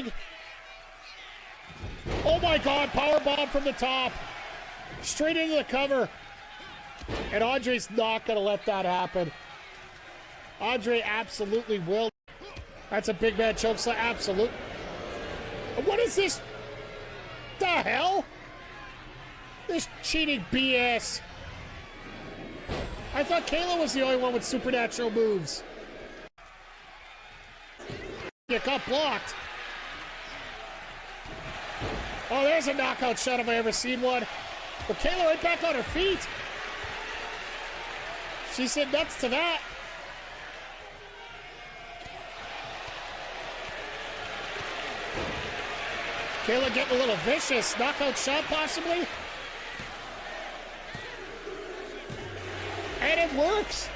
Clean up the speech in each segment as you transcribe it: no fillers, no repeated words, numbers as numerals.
doing? Oh my God, power bomb from the top. Straight into the cover. And Andre's not going to let that happen. Andre absolutely will. That's a big man choke slam. Absolute. What is this? The hell? This cheating BS. I thought Kayla was the only one with supernatural moves. You got blocked. Oh, there's a knockout shot if I ever seen one. But Kayla right back on her feet. She said nuts to that. Kayla getting a little vicious. Knockout shot possibly. And it works.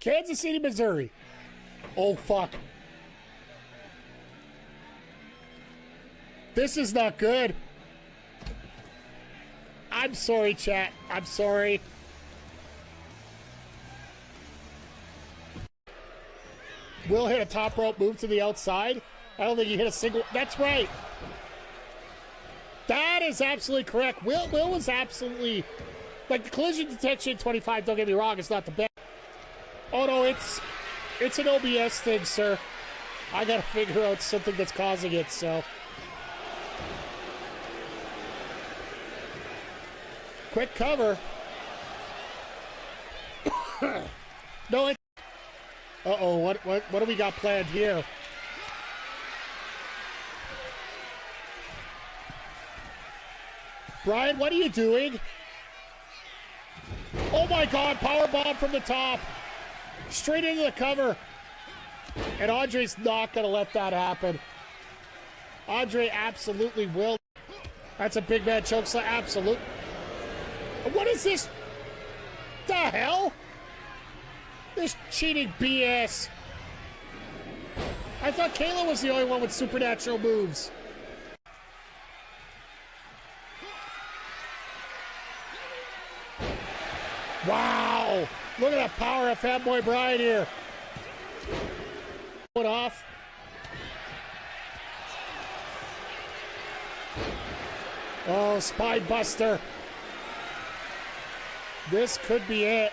Kansas City, Missouri. Oh, fuck. This is not good. I'm sorry, chat. I'm sorry. Will hit a top rope move to the outside. I don't think he hit a single. That's right. That is absolutely correct. Will was absolutely, like, the collision detection 25, don't get me wrong, it's not the best. Oh no, it's an OBS thing, sir. I gotta figure out something that's causing it, so. Quick cover. No, it. Uh-oh, what do we got planned here? Brian, what are you doing? Oh my God, power bomb from the top. Straight into the cover. And Andre's not going to let that happen. Andre absolutely will. That's a big man choke slam. Absolute. What is this? The hell? This cheating BS. I thought Kayla was the only one with supernatural moves. Wow. Look at the power of Fat Boy Brian here. Put off. Oh, Spine Buster. This could be it.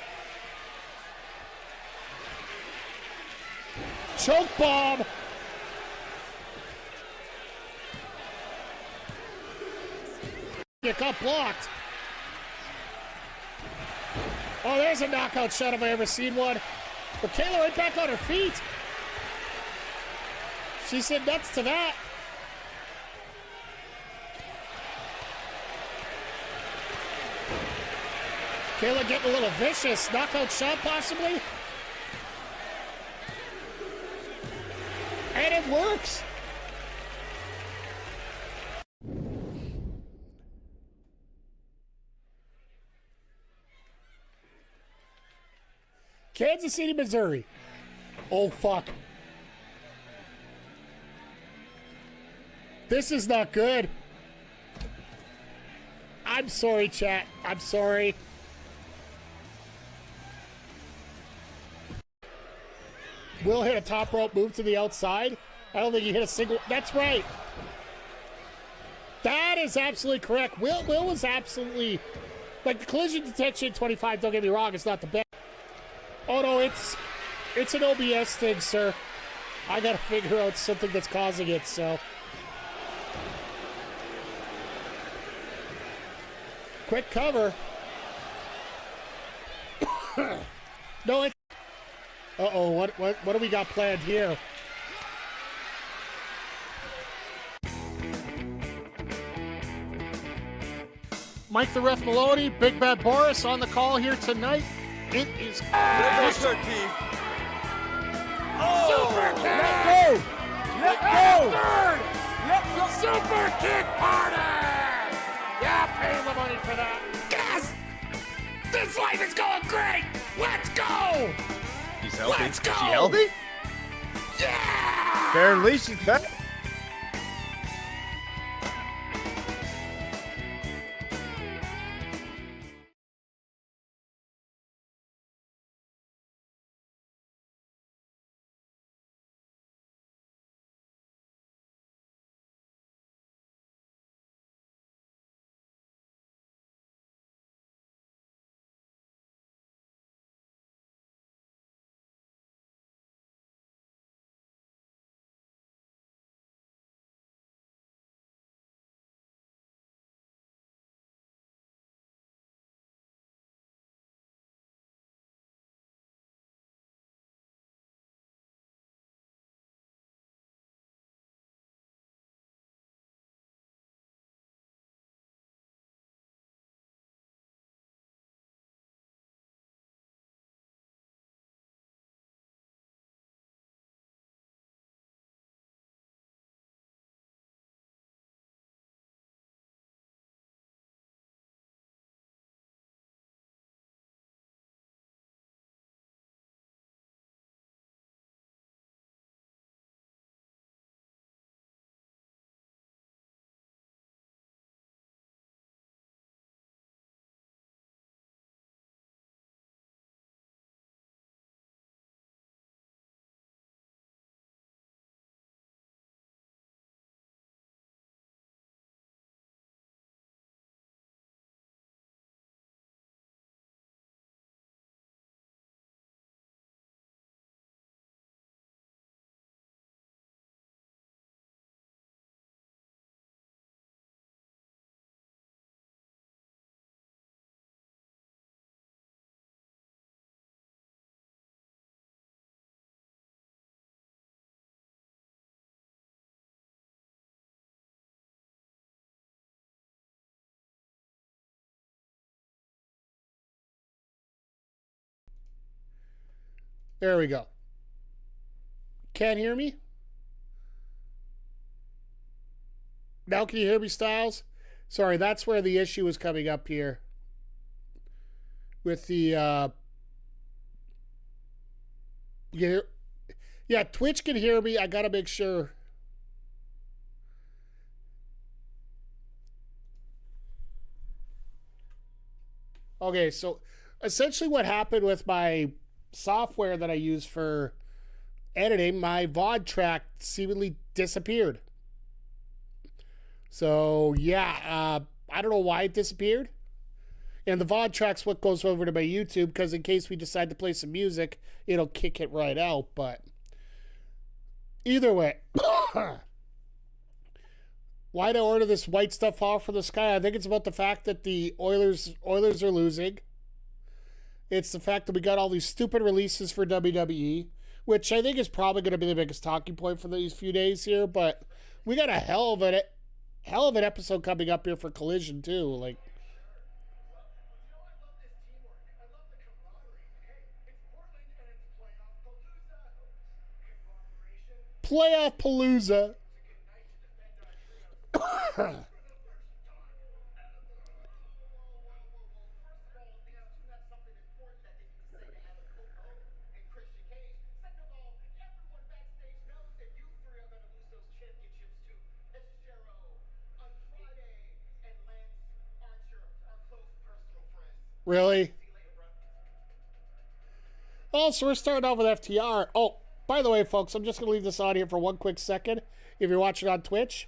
Choke bomb. You got blocked. Oh, there's a knockout shot if I ever seen one. But Kayla right back on her feet. She said nuts to that. Kayla getting a little vicious. Knockout shot possibly. And it works. Kansas City, Missouri. Oh, fuck. This is not good. I'm sorry, chat. I'm sorry. Will hit a top rope move to the outside. I don't think he hit a single. That's right. That is absolutely correct. Will was absolutely, like, the collision detection 25, don't get me wrong, it's not the best. Oh no, it's an OBS thing, sir. I gotta figure out something that's causing it, so. Quick cover. No, it. Uh-oh, what do we got planned here? Mike the Ref Maloney, Big Bad Boris on the call here tonight. It is Super kick. Oh, Super kick! Let go! Let go! Third! Let go! Super kick party! Yeah, pay the money for that. Yes! This life is going great! Let's go! He's healthy. Let's go! Is she healthy? Yeah! Apparently she's back. There we go. Can't hear me? Now can you hear me, Styles? Sorry, that's where the issue is coming up here. With the, yeah, Twitch can hear me. I gotta make sure. Okay, so essentially what happened with my software that I use for editing, my VOD track seemingly disappeared. So, yeah, I don't know why it disappeared. And the VOD track's what goes over to my YouTube, because in case we decide to play some music, it'll kick it right out. But either way, why'd I order this white stuff off from the sky? I think it's about the fact that the Oilers are losing. It's the fact that we got all these stupid releases for WWE, which I think is probably going to be the biggest talking point for these few days here. But we got a hell of an episode coming up here for Collision too. Like, playoff Palooza. Really? Oh, so we're starting off with FTR. Oh, by the way, folks, I'm just going to leave this on here for one quick second. If you're watching on Twitch,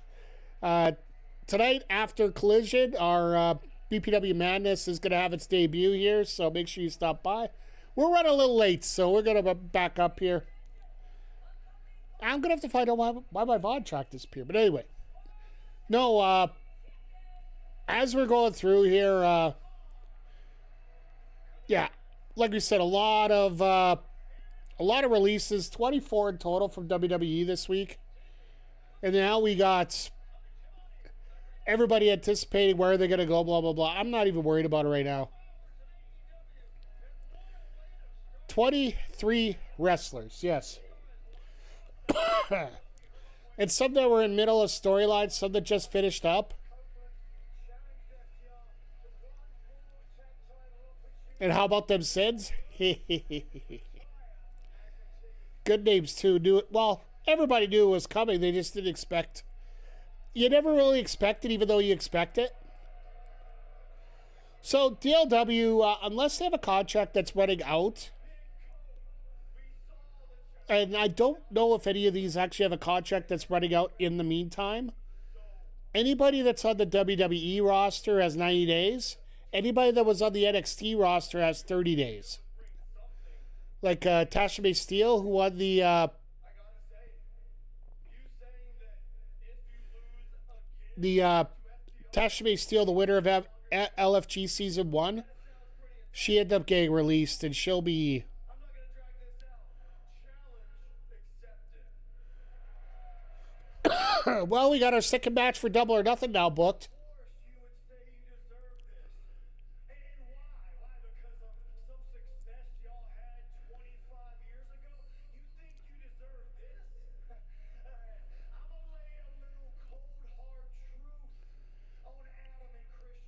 tonight after Collision, our BPW Madness is going to have its debut here, so make sure you stop by. We're running a little late, so we're going to back up here. I'm going to have to find out why my VOD track disappeared. But anyway, no, as we're going through here, yeah, like we said, a lot of releases, 24 in total from WWE this week. And now we got everybody anticipating where they're going to go, blah, blah, blah. I'm not even worried about it right now. 23 wrestlers, yes. And some that were in middle of storylines, some that just finished up. And how about them Sids? Good names too. Well, everybody knew it was coming. They just didn't expect. You never really expect it, even though you expect it. So DLW, unless they have a contract that's running out, and I don't know if any of these actually have a contract that's running out in the meantime. Anybody that's on the WWE roster has 90 days. Anybody that was on the NXT roster has 30 days. Like Tasha May Steele, who won the Tasha May Steele, the winner of LFG Season 1, she ended up getting released, and she'll be... Well, we got our second match for Double or Nothing now booked.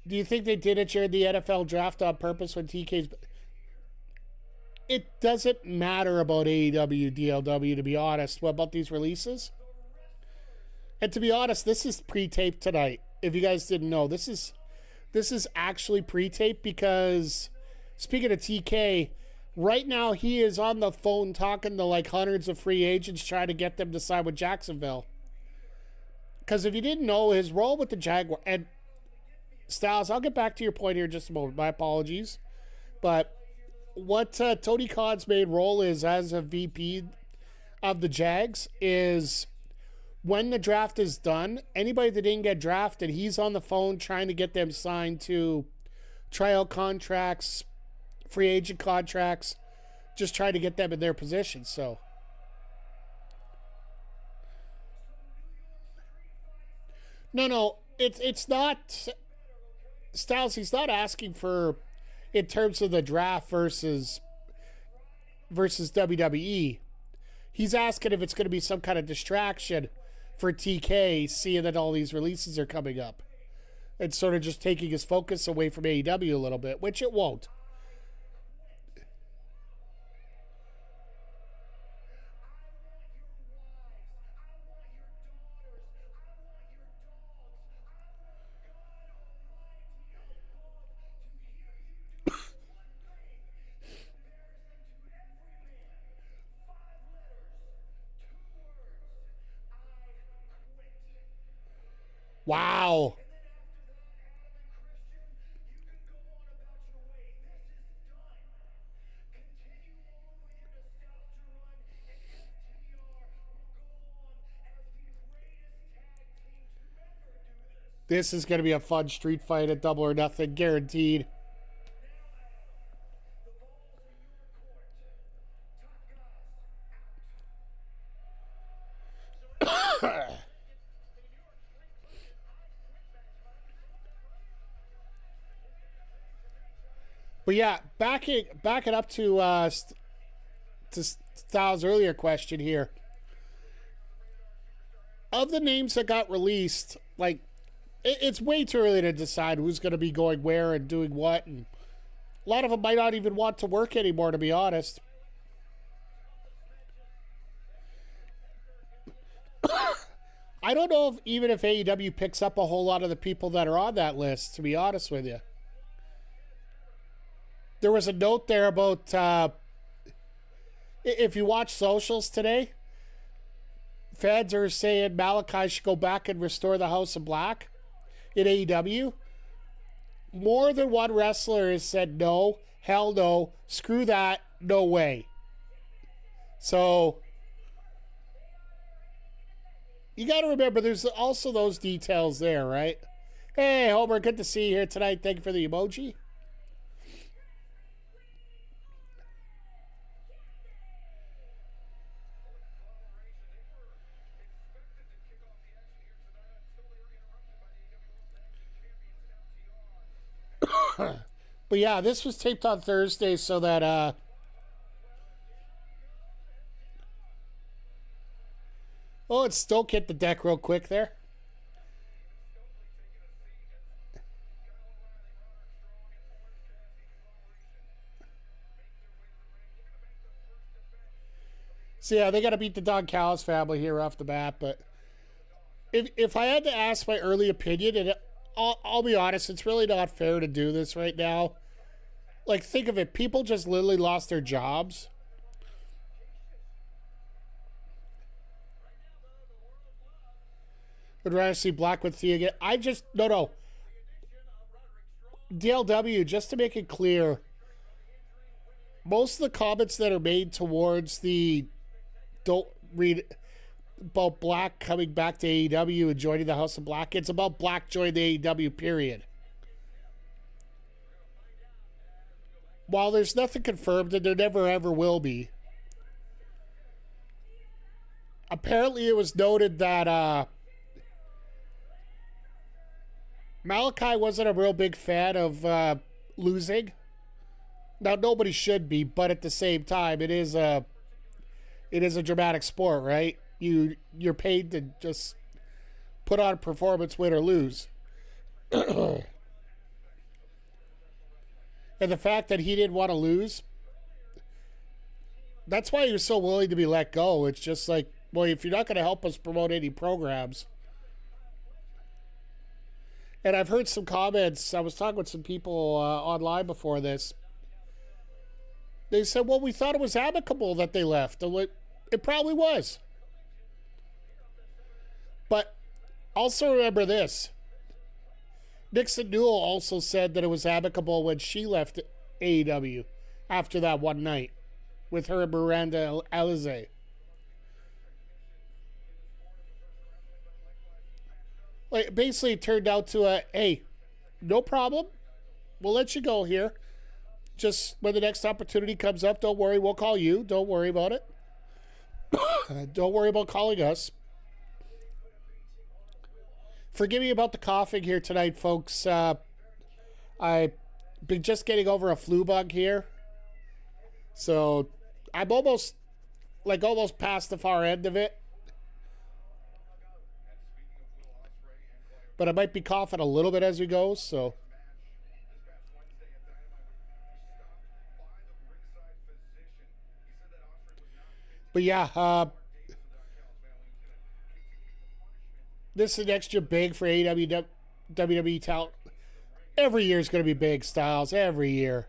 Do you think they did it during the NFL draft on purpose when TK's... It doesn't matter about AEW, DLW, to be honest. What about these releases? And to be honest, this is pre-taped tonight. If you guys didn't know, this is actually pre-taped because, speaking of TK, right now he is on the phone talking to like hundreds of free agents trying to get them to sign with Jacksonville. Because if you didn't know, his role with the Jaguar... And Styles, I'll get back to your point here in just a moment. My apologies. But what Tony Khan's main role is as a VP of the Jags is when the draft is done, anybody that didn't get drafted, he's on the phone trying to get them signed to tryout contracts, free agent contracts, just trying to get them in their position. So, no, it's not... Styles, he's not asking for, in terms of the draft versus versus WWE. He's asking if it's going to be some kind of distraction for TK, seeing that all these releases are coming up. And sort of just taking his focus away from AEW a little bit, which it won't. Wow. This is going to be a fun street fight at Double or Nothing, guaranteed. But yeah, backing up to Styles' earlier question here. Of the names that got released, like, it's way too early to decide who's going to be going where and doing what, and a lot of them might not even want to work anymore, to be honest. I don't know if AEW picks up a whole lot of the people that are on that list, to be honest with you. There was a note there about if you watch socials today, fans are saying Malachi should go back and restore the House of Black in AEW. More than one wrestler has said no, hell no, screw that, no way. So you got to remember there's also those details there, right? Hey, Homer, good to see you here tonight. Thank you for the emoji. But yeah, this was taped on Thursday so that oh, it's Stoke hit the deck real quick there. So yeah, they got to beat the Don Callis family here off the bat. But if I had to ask my early opinion, and I'll be honest, it's really not fair to do this right now. Like, think of it. People just literally lost their jobs. Would rather see Black with Thea again. No. DLW, just to make it clear, most of the comments that are made towards the don't read about Black coming back to AEW and joining the House of Black, it's about Black joining the AEW, period. While there's nothing confirmed, and there never ever will be, apparently it was noted that Malachi wasn't a real big fan of losing. Now, nobody should be, but at the same time, it is a dramatic sport, right? You're paid to just put on a performance, win or lose. And the fact that he didn't want to lose, that's why he was so willing to be let go. It's just like, well, if you're not going to help us promote any programs. And I've heard some comments. I was talking with some people online before this. They said, well, we thought it was amicable that they left. It probably was. But also remember this. Nixon Newell also said that it was amicable when she left AEW after that one night with her and Miranda Alizé. Like, basically, it turned out to hey, no problem. We'll let you go here. Just when the next opportunity comes up, don't worry, we'll call you. Don't worry about it. Don't worry about calling us. Forgive me about the coughing here tonight, folks. I've been just getting over a flu bug here. So I'm almost past the far end of it. But I might be coughing a little bit as we go, so. But yeah, this is next year big for AEW, WWE talent. Every year is going to be big, Styles. Every year.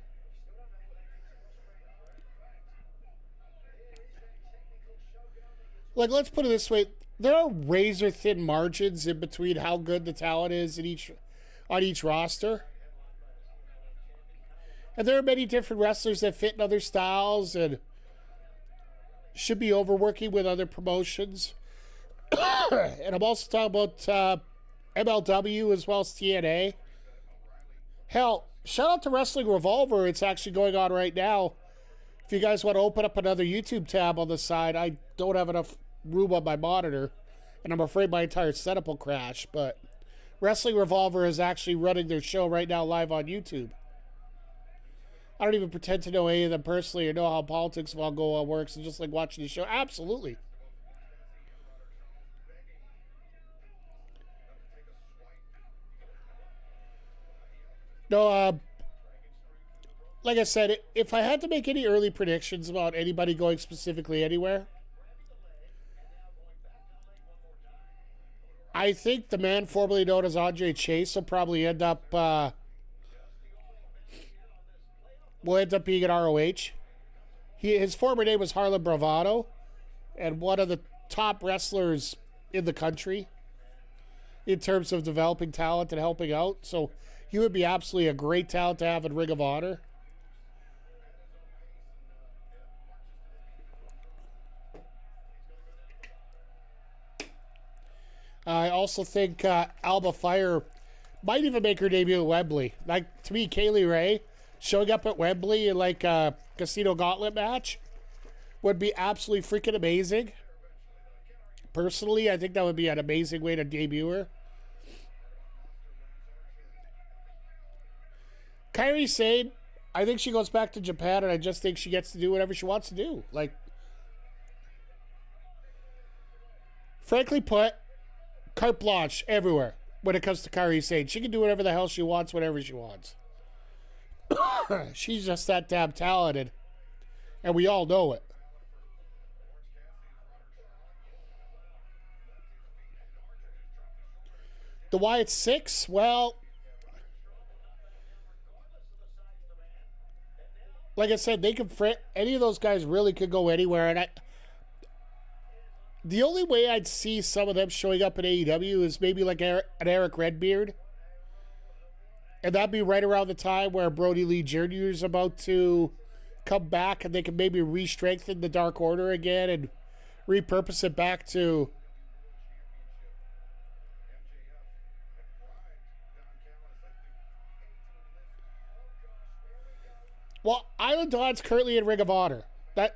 Like, let's put it this way. There are razor thin margins in between how good the talent is on each roster. And there are many different wrestlers that fit in other styles and should be overworking with other promotions. And I'm also talking about MLW as well as TNA. Hell, shout out to Wrestling Revolver. It's actually going on right now. If you guys want to open up another YouTube tab on the side, I don't have enough room on my monitor, and I'm afraid my entire setup will crash. But Wrestling Revolver is actually running their show right now live on YouTube. I don't even pretend to know any of them personally or know how Politics of Angola works, and just like watching the show. Absolutely. No, like I said, if I had to make any early predictions about anybody going specifically anywhere, I think the man formerly known as Andre Chase will probably end up being at ROH. His former name was Harlan Bravado, and one of the top wrestlers in the country in terms of developing talent and helping out. So he would be absolutely a great talent to have in Ring of Honor. I also think Alba Fire might even make her debut at Wembley. Like, to me, Kaylee Ray showing up at Wembley in like a Casino Gauntlet match would be absolutely freaking amazing. Personally, I think that would be an amazing way to debut her. Kairi Sane, I think she goes back to Japan, and I just think she gets to do whatever she wants to do. Like, frankly put, carte blanche everywhere when it comes to Kairi Sane. She can do whatever the hell she wants, whenever she wants. She's just that damn talented, and we all know it. The Wyatt Six, well, like I said, they could any of those guys really could go anywhere, and the only way I'd see some of them showing up in AEW is maybe like an Eric Redbeard. And that'd be right around the time where Brody Lee Jr. is about to come back, and they can maybe re-strengthen the Dark Order again and repurpose it back to... Well, Island Dawn's currently in Ring of Honor.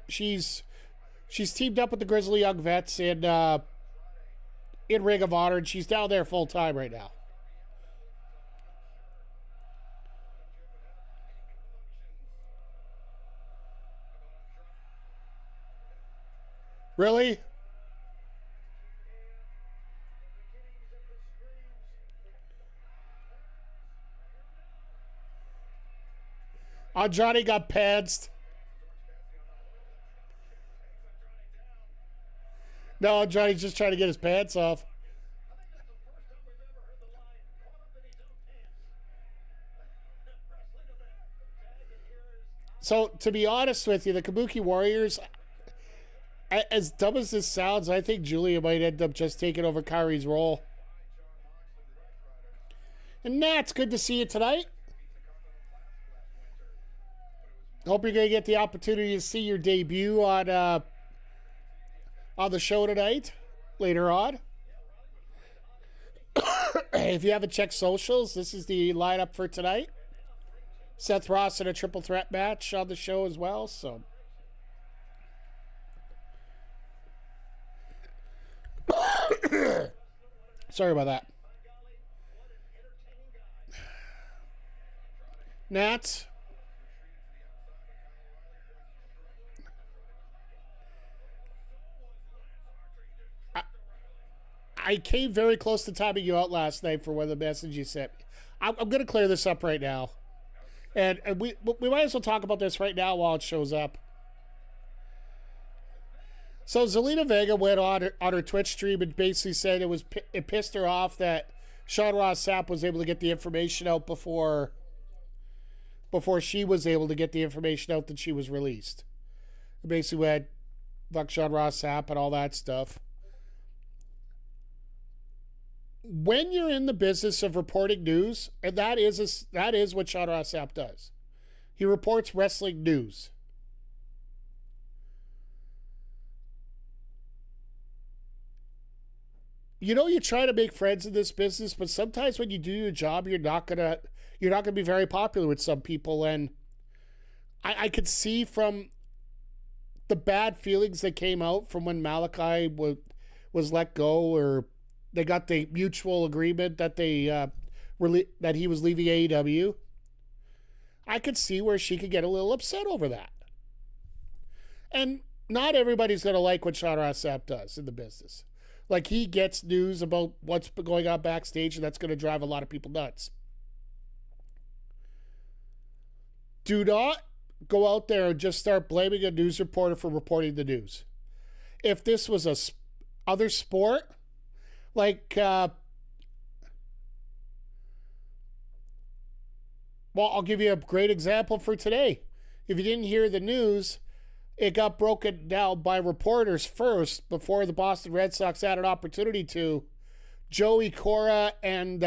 She's teamed up with the Grizzly Young Vets in Ring of Honor, and she's down there full time right now. Really? Andrade got pantsed. No, Andrade's just trying to get his pants off. So, to be honest with you, the Kabuki Warriors, as dumb as this sounds, I think Julia might end up just taking over Kairi's role. And that's good to see you tonight. Hope you're going to get the opportunity to see your debut on the show tonight, later on. If you haven't checked socials, this is the lineup for tonight. Seth Ross in a triple threat match on the show as well, so... Sorry about that. Nats. I came very close to timing you out last night for one of the messages you sent me. I'm going to clear this up right now. And we might as well talk about this right now while it shows up. So Zelina Vega went on her Twitch stream and basically said it pissed her off that Sean Ross Sapp was able to get the information out before she was able to get the information out that she was released. It basically went, fuck Sean Ross Sapp and all that stuff. When you're in the business of reporting news, and that is what Sean Ross Sapp does. He reports wrestling news. You know, you try to make friends in this business, but sometimes when you do your job, you're not gonna be very popular with some people. And I could see from the bad feelings that came out from when Malachi was let go, or they got the mutual agreement that that he was leaving AEW. I could see where she could get a little upset over that. And not everybody's gonna like what Sean Ross Sapp does in the business. Like, he gets news about what's going on backstage, and that's going to drive a lot of people nuts. Do not go out there and just start blaming a news reporter for reporting the news. If this was a other sport, like, well, I'll give you a great example for today. If you didn't hear the news, it got broken down by reporters first before the Boston Red Sox had an opportunity to. Joey Cora and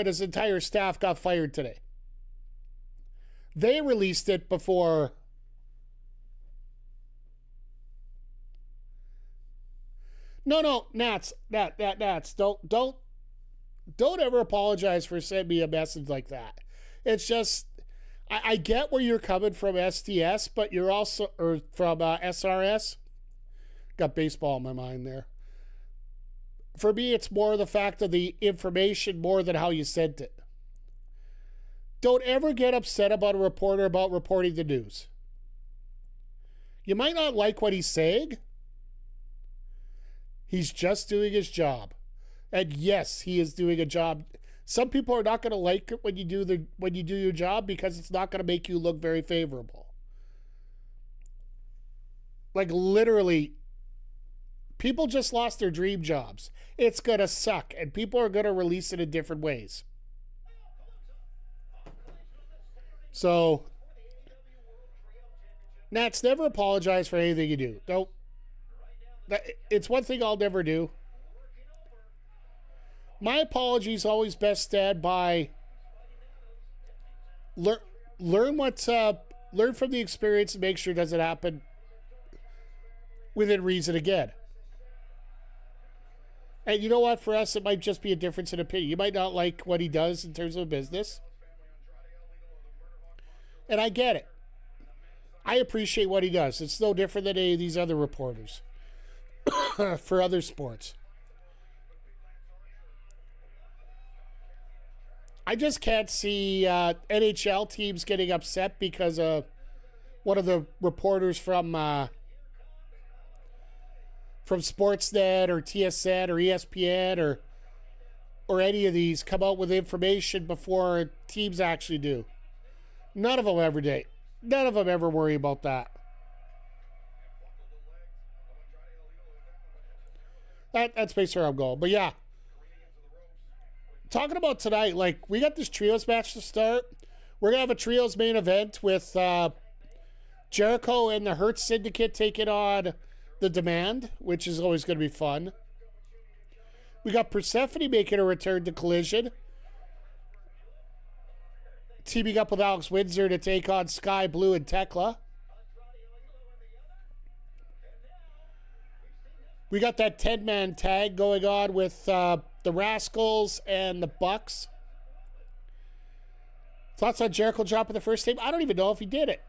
his entire staff got fired today. They released it before. No, Nats, don't ever apologize for sending me a message like that. It's just, I get where you're coming from, STS, but you're also, or from SRS. Got baseball in my mind there. For me, it's more the fact of the information more than how you sent it. Don't ever get upset about a reporter about reporting the news. You might not like what he's saying. He's just doing his job. And yes, he is doing a job. Some people are not going to like it when you do your job because it's not going to make you look very favorable. Like, literally, people just lost their dream jobs. It's going to suck, and people are going to release it in different ways. So, Nats, never apologize for anything you do. Don't. It's one thing I'll never do. My apologies always best said by learn from the experience and make sure it doesn't happen within reason again. And you know what? For us, it might just be a difference in opinion. You might not like what he does in terms of business. And I get it. I appreciate what he does. It's no different than any of these other reporters for other sports. I just can't see NHL teams getting upset because of one of the reporters from Sportsnet or TSN or ESPN or any of these come out with information before teams actually do. None of them ever do. None of them ever worry about that. That's basically where I'm going. But yeah. Talking about tonight, like, we got this trios match to start. We're going to have a trios main event with Jericho and the Hurt Syndicate taking on the Demand, which is always going to be fun. We got Persephone making a return to Collision, teaming up with Alex Windsor to take on Sky Blue and Tekla. We got that 10-man tag going on with the Rascals and the Bucks. Thoughts on Jericho dropping the first tape? I don't even know if he did it.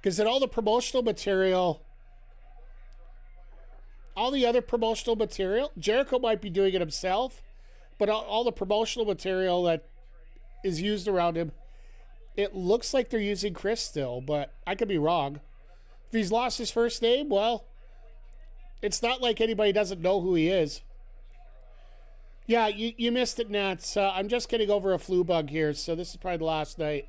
Because in all the promotional material, all the other promotional material, Jericho might be doing it himself, but all the promotional material that is used around him, It looks like they're using Chris still, but I could be wrong. If he's lost his first name, well, it's not like anybody doesn't know who he is. Yeah, you missed it, Nats. I'm just getting over a flu bug here, so this is probably the last night.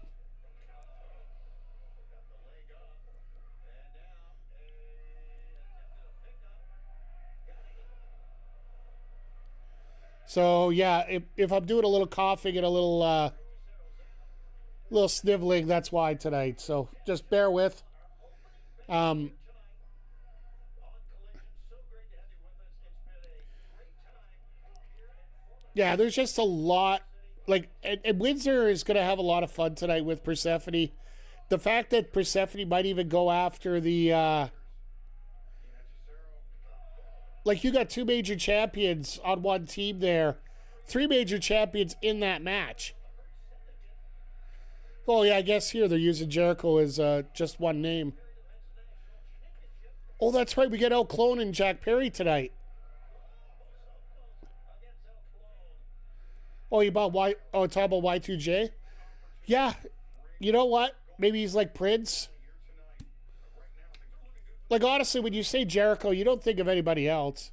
So, yeah, if I'm doing a little coughing and a little sniveling, that's why tonight. So, just bear with. Yeah, there's just a lot. Like, and Windsor is going to have a lot of fun tonight with Persephone. The fact that Persephone might even go after the... like, you got 2 major champions on one team there. 3 major champions in that match. Oh, yeah, I guess here they're using Jericho as just one name. Oh, that's right. We get El Clone and Jack Perry tonight. Oh, you bought Y? Oh, talking about Y2J? Yeah. You know what? Maybe he's like Prince. Like, honestly, when you say Jericho, you don't think of anybody else.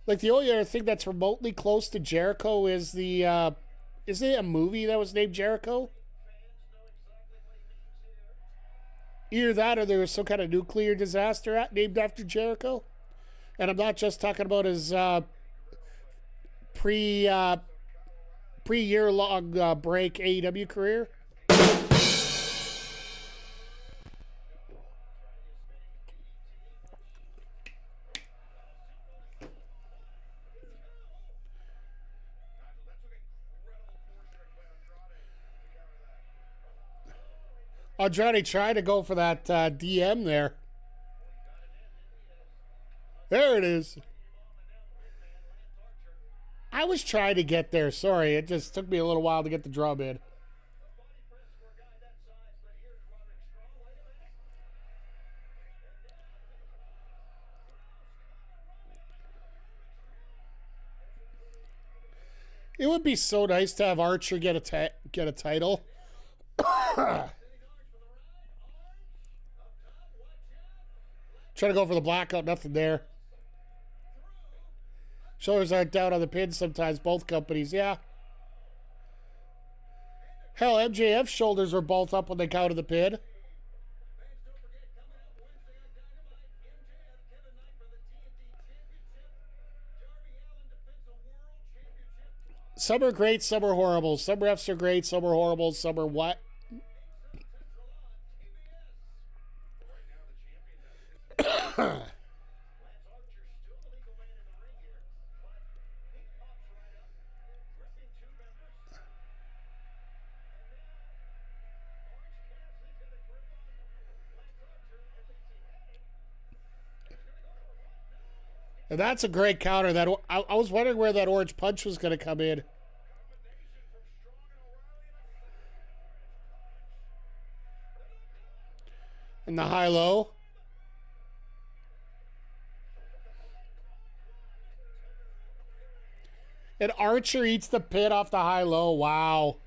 Like, the only other thing that's remotely close to Jericho is the, isn't it a movie that was named Jericho? Either that or there was some kind of nuclear disaster named after Jericho. And I'm not just talking about his pre-year-long break AEW career. Andrade tried to go for that DM there. There it is. I was trying to get there. Sorry, it just took me a little while to get the drum in. It would be so nice to have Archer get a title. Trying to go for the blackout, nothing there. Shoulders aren't down on the pin sometimes, both companies, yeah. Hell, MJF's shoulders were both up when they counted the pin. Some are great, some are horrible. Some refs are great, some are horrible, some are what? And that's a great counter. That I was wondering where that orange punch was going to come in. And the high-low. And Archer eats the pin off the high-low. Wow.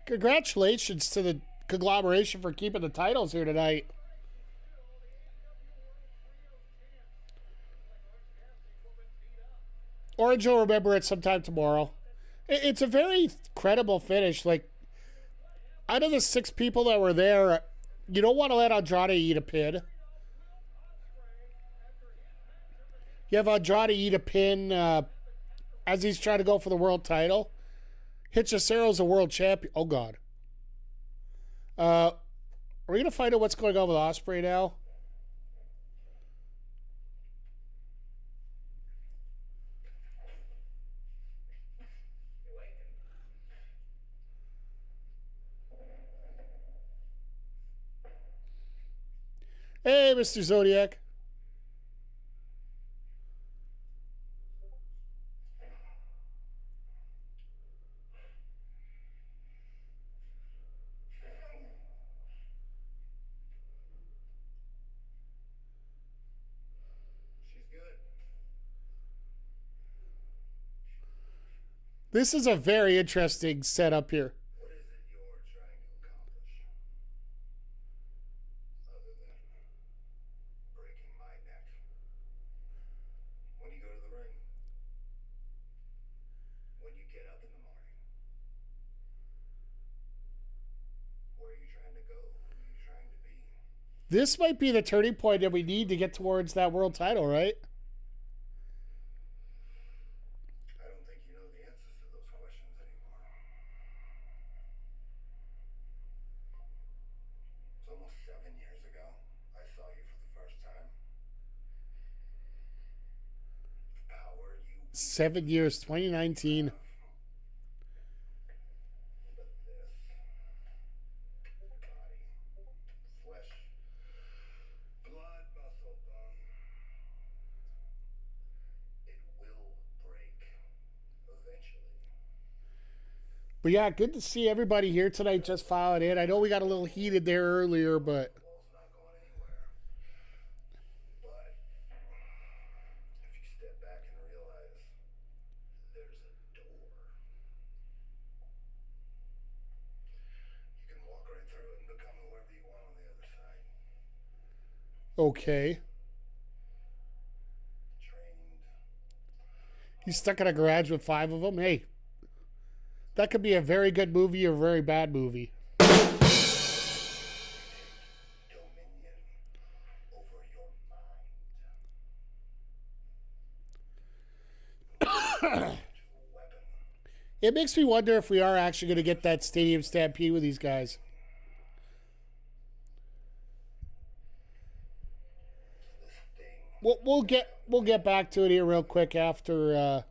Congratulations to the conglomeration for keeping the titles here tonight. Orange will remember it sometime tomorrow. It's a very credible finish. Like, out of the 6 people that were there, you don't want to let Andrade eat a pin. You have Andrade eat a pin as he's trying to go for the world title. Hichicero's a world champion. Oh, God. Are we going to find out what's going on with Ospreay now? Hey, Mr. Zodiac. This is a very interesting setup here. What is it you're trying to accomplish? Other than breaking my neck. When you go to the ring. When you get up in the morning. Where are you trying to go? Who are you trying to be? This might be the turning point that we need to get towards that world title, right? I don't think you know the answers to those questions anymore. It's almost 7 years ago. I saw you for the first time. The power you 7 years, 2019. but this body, flesh, blood, muscle, bone. It will break eventually. But yeah, good to see everybody here tonight just filing in. I know we got a little heated there earlier, but The ball's not going anywhere. But if you step back and realize there's a door, you can walk right through it and become whoever you want on the other side. okay. Trained, He's stuck in a garage with 5 of them. Hey, that could be a very good movie or a very bad movie. dominion over your mind. Weapon. It makes me wonder if we are actually going to get that stadium stampede with these guys. This thing. We'll get back to it here real quick after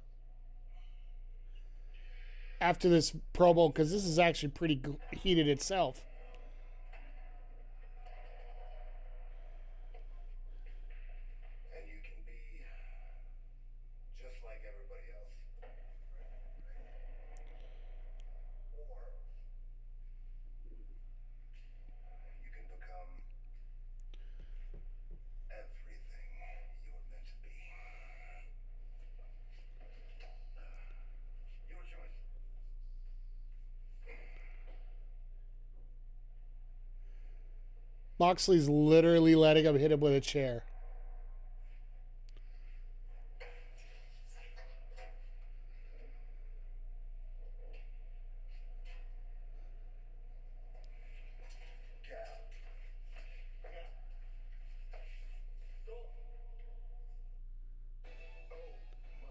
this promo, because this is actually pretty heated itself. And you can be just like everybody else. Or you can become everything you were meant to be. Your choice. Moxley's literally letting him hit him with a chair.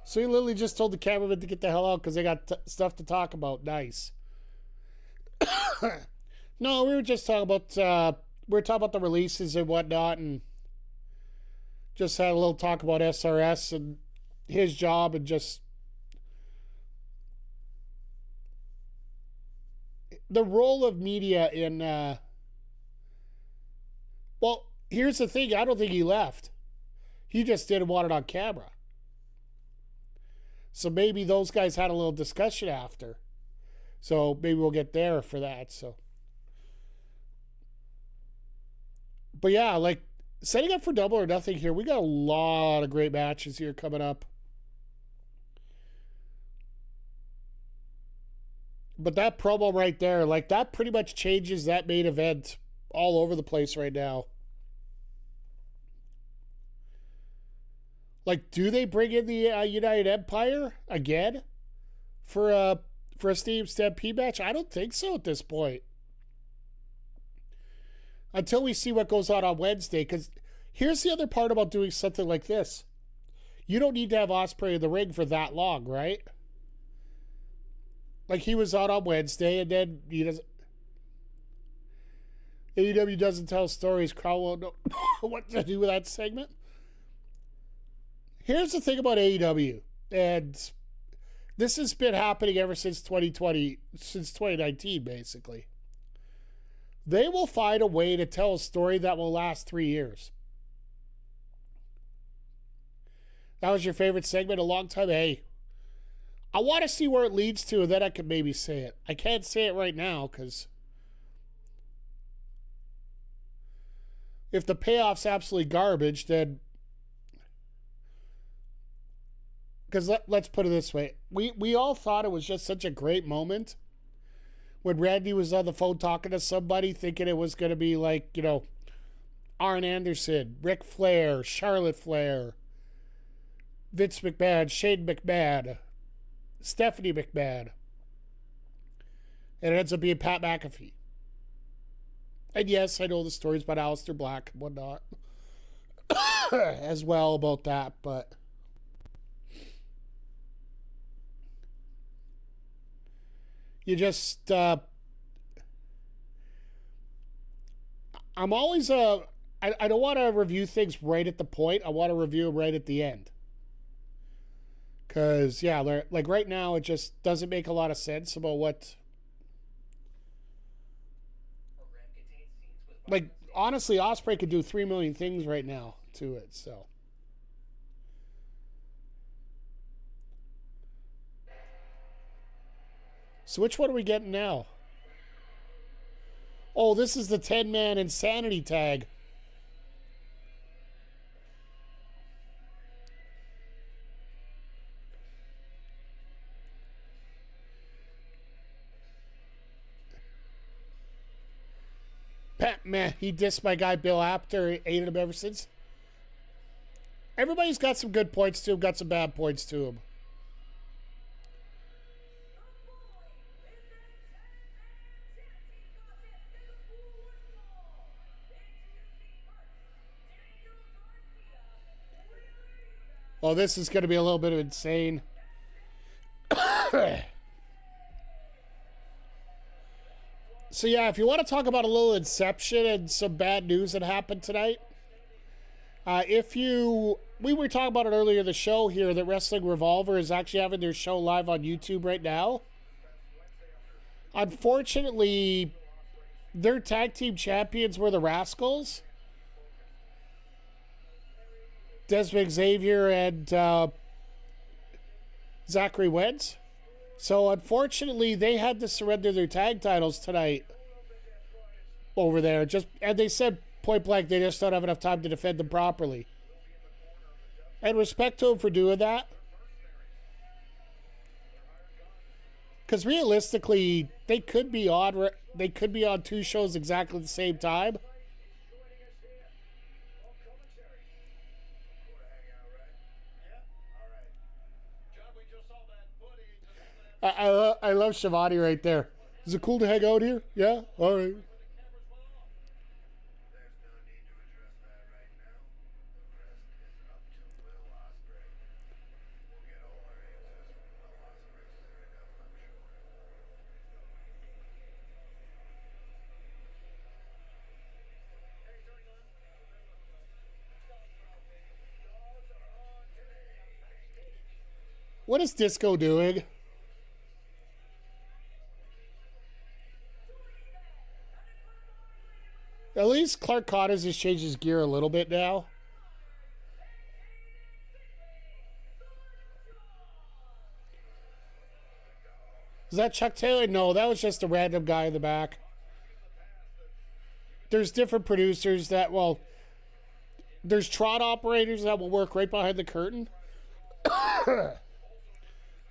So he literally just told the cameraman to get the hell out because they got stuff to talk about. Nice. No, we were just talking about the releases and whatnot, and just had a little talk about SRS and his job, and just the role of media in. Well, here's the thing. I don't think he left. He just didn't want it on camera. So maybe those guys had a little discussion after. So maybe we'll get there for that. So, but yeah, like setting up for Double or Nothing here. We got a lot of great matches here coming up. But that promo right there, like that pretty much changes that main event all over the place right now. Like, do they bring in the United Empire again for a Stadium Stampede match? I don't think so at this point. Until we see what goes on Wednesday. Because here's the other part about doing something like this. You don't need to have Ospreay in the ring for that long, right? Like, he was on Wednesday, and then he doesn't. AEW doesn't tell stories. Crowd won't know what to do with that segment. Here's the thing about AEW, and this has been happening ever since 2020, since 2019, basically. They will find a way to tell a story that will last 3 years. That was your favorite segment a long time? Hey, I want to see where it leads to, and then I can maybe say it. I can't say it right now, because if the payoff's absolutely garbage, then because let's put it this way. We all thought it was just such a great moment when Randy was on the phone talking to somebody, thinking it was going to be like, you know, Arn Anderson, Ric Flair, Charlotte Flair, Vince McMahon, Shane McMahon, Stephanie McMahon. And it ends up being Pat McAfee. And yes, I know the stories about Aleister Black and whatnot as well about that, but you just I'm always I don't want to review things right at the point. I want to review them right at the end. Because, yeah, like right now, it just doesn't make a lot of sense about what... Like, honestly, Ospreay could do 3 million things right now to it, so... So which one are we getting now? Oh, this is the 10-man insanity tag. Pat, meh, he dissed my guy Bill Apter, hated him ever since. Everybody's got some good points to him, got some bad points to him. Oh, this is going to be a little bit of insane. So, yeah, if you want to talk about a little inception and some bad news that happened tonight, we were talking about it earlier in the show here, that Wrestling Revolver is actually having their show live on YouTube right now. Unfortunately, their tag team champions were the Rascals. Desmond Xavier and Zachary Wentz. So, unfortunately, they had to surrender their tag titles tonight over there. And they said point blank they just don't have enough time to defend them properly. And respect to them for doing that. Because realistically, they could be on 2 shows exactly at the same time. I love Shivani right there. Is it cool to hang out here? Yeah? All right. What is Disco doing? At least Clark Connors has changed his gear a little bit now. Is that Chuck Taylor? No, that was just a random guy in the back. There's different producers that, well, there's trot operators that will work right behind the curtain.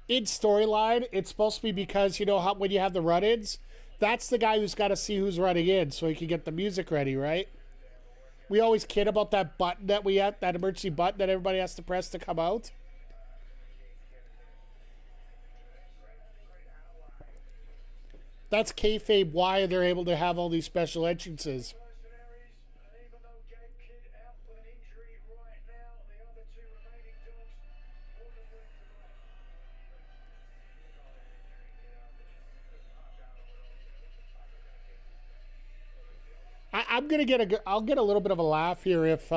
In storyline, it's supposed to be because, you know, how when you have the run-ins, that's the guy who's got to see who's running in so he can get the music ready, right? We always kid about that button that we have, that emergency button that everybody has to press to come out. That's kayfabe why they're able to have all these special entrances. I'm gonna I'll get a little bit of a laugh here if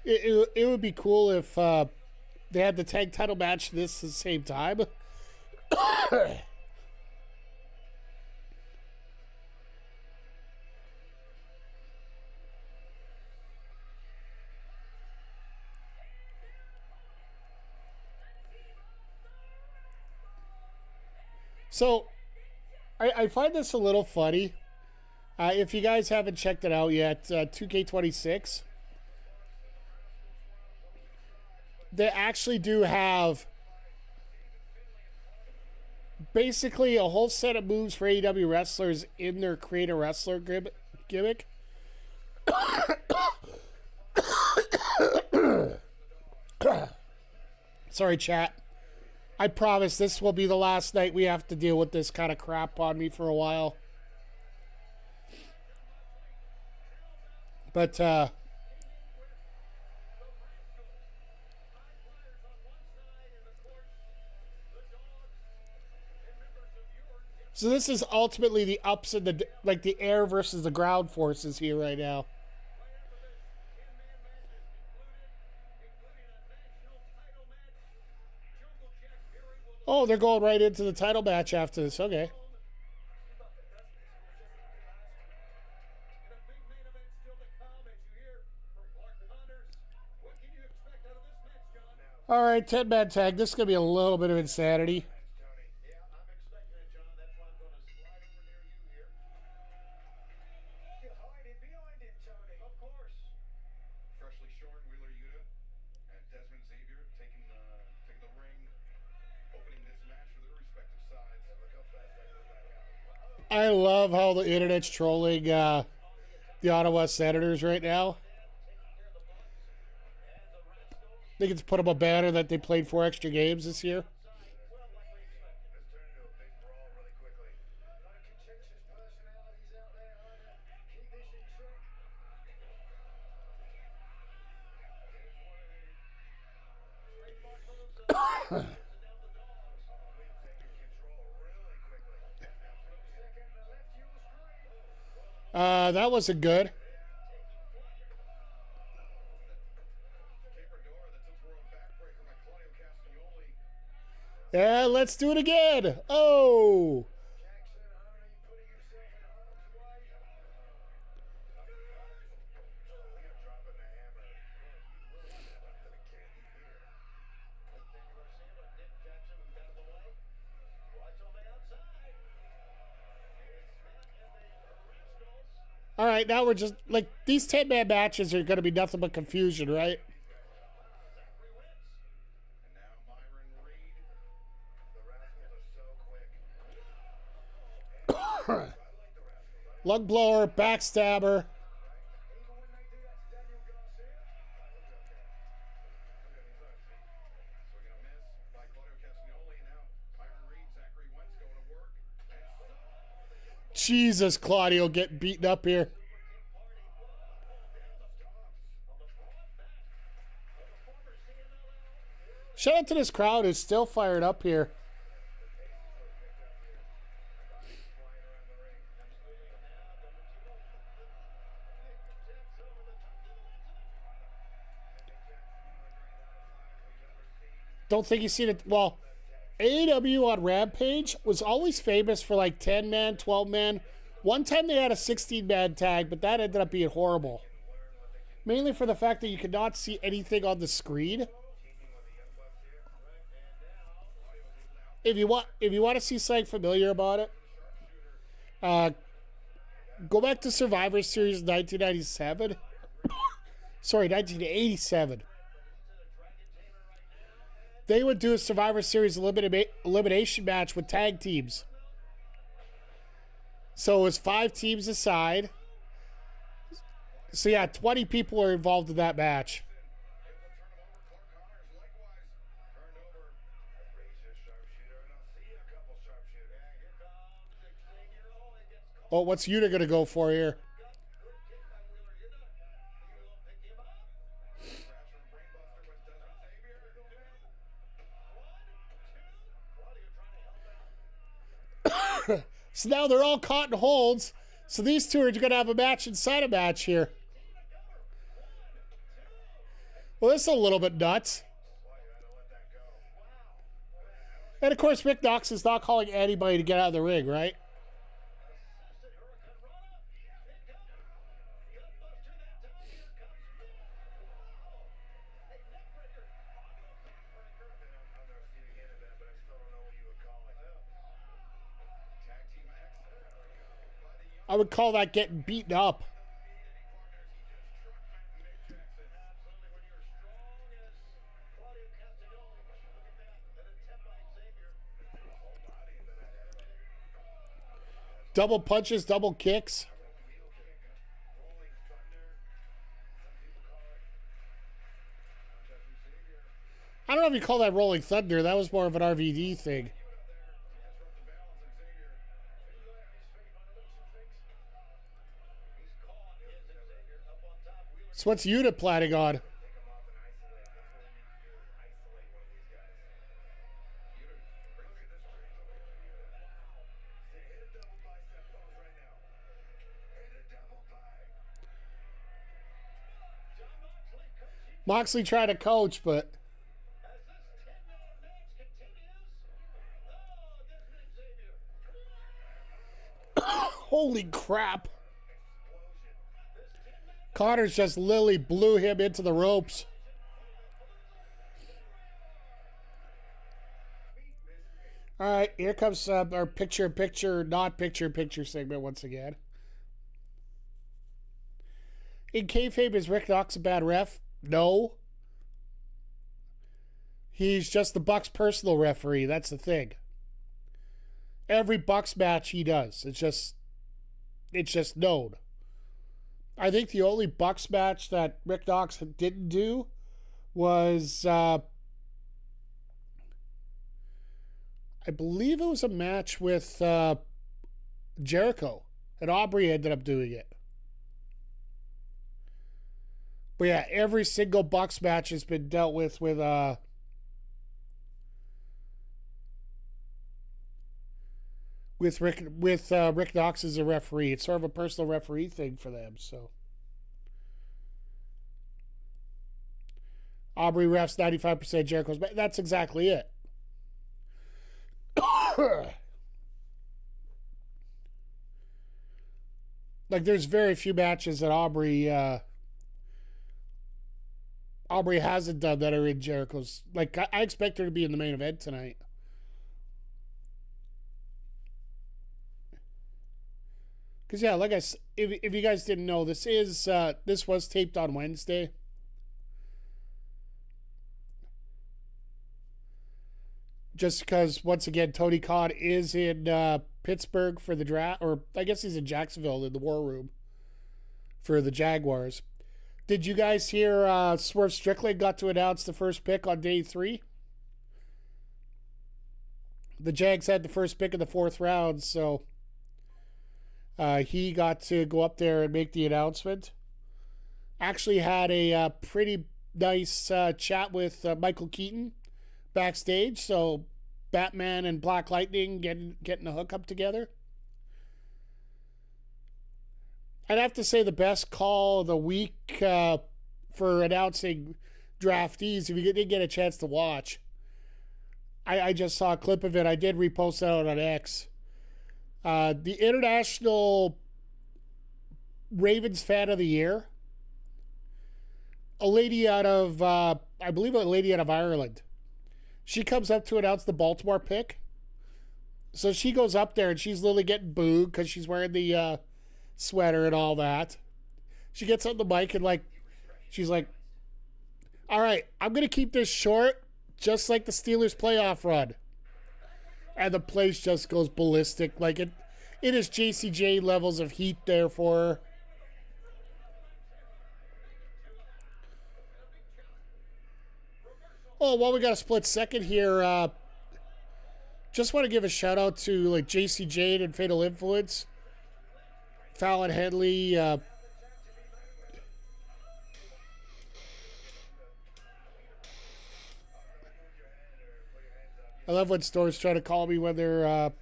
it would be cool if they had the tag title match this at the same time. So, I find this a little funny. If you guys haven't checked it out yet, 2K26, they actually do have basically a whole set of moves for AEW wrestlers in their Create a Wrestler gimmick. Sorry, chat. I promise this will be the last night we have to deal with this kind of crap on me for a while. But, so this is ultimately the ups and the air versus the ground forces here right now. Oh, they're going right into the title match after this. Okay. All right, 10-man tag. This is going to be a little bit of insanity. Yeah, I'm expecting it, John. That's why I'm going to slide over near you here. You're hiding behind him, Tony. Of course. Freshly shorn Wheeler Yuta and Desmond Xavier taking the ring, opening this match for their respective sides. Look how fast that goes back out. I love how the internet's trolling the Ottawa Senators right now. They get to put up a banner that they played 4 extra games this year. This turned into a big brawl really quickly. A lot of contentious personalities out there, Hunter. Keep this in check. Here's one of the trademark moves. We've taken control really quickly. Now for a second, the left your screen. That wasn't good. Yeah, let's do it again. Oh. Jackson, Hunter, you putting yourself in harm's way? You're dropping the hammer. You will step up to the candy here. Thank you, Garcia, but Nick Jackson moved out of the way. Watch on the outside. It's Matt and the Rascals. All right, now we're just like these 10-man matches are going to be nothing but confusion, right? Zachary wins. And now Myron Reed. The Rascals are so quick. I like the Rascals. Lung blower, backstabber. Even when they do that to Daniel Garcia. Look at his own feet. So we're going to miss by Claudio Castagnoli. Now Myron Reed, Zachary Wentz going to work. And Jesus, Claudio getting beaten up here. Shout out to this crowd who's still fired up here. Don't think you've seen it. Well, AEW on Rampage was always famous for like 10-man, 12-man. One time they had a 16-man tag, but that ended up being horrible. Mainly for the fact that you could not see anything on the screen. If you want to see something familiar about it, go back to Survivor Series 1997. Sorry, 1987. They would do a Survivor Series elimination match with tag teams. So it was 5 teams aside. So yeah, 20 people were involved in that match. Oh, what's Yuta going to go for here? So now they're all caught in holds. So these two are going to have a match inside a match here. Well, this is a little bit nuts. And of course, Rick Knox is not calling anybody to get out of the ring, right? I would call that getting beaten up. Double punches, double kicks. I don't know if you call that Rolling Thunder. That was more of an RVD thing. So what's Yuta planning on? Moxley tried to coach, but holy crap. Connor's just literally blew him into the ropes. All right, here comes our picture-in-picture, not picture-in-picture segment once again. In kayfabe, is Rick Knox a bad ref? No. He's just the Bucks' personal referee. That's the thing. Every Bucks match he does. It's just known. I think the only Bucks match that Rick Knox didn't do was, I believe it was a match with Jericho, and Aubrey ended up doing it. But yeah, every single Bucks match has been dealt with Rick Knox as a referee. It's sort of a personal referee thing for them. So Aubrey refs 95%, Jericho's, but that's exactly it. Like, there's very few matches that Aubrey hasn't done that are in Jericho's. Like, I expect her to be in the main event tonight. Because, yeah, like I said, if you guys didn't know, this was taped on Wednesday. Just because, once again, Tony Khan is in Pittsburgh for the draft, or I guess he's in Jacksonville in the War Room for the Jaguars. Did you guys hear Swerve Strickland got to announce the first pick on day 3? The Jags had the first pick in the 4th round, so he got to go up there and make the announcement. Actually had a pretty nice chat with Michael Keaton backstage, so Batman and Black Lightning getting a hookup together. I'd have to say the best call of the week for announcing draftees, if you didn't get a chance to watch. I just saw a clip of it. I did repost that out on X. The International Ravens Fan of the Year, a lady out of, I believe a lady out of Ireland. She comes up to announce the Baltimore pick. So she goes up there and she's literally getting booed because she's wearing the sweater and all that. She gets on the mic and she's like, all right, I'm going to keep this short, just like the Steelers playoff run. And the place just goes ballistic. Like it is JCJ levels of heat there for her. Oh, well, we got a split second here. Just want to give a shout out to JC Jade and Fatal Influence, Fallon Henley. I love when stores try to call me when they're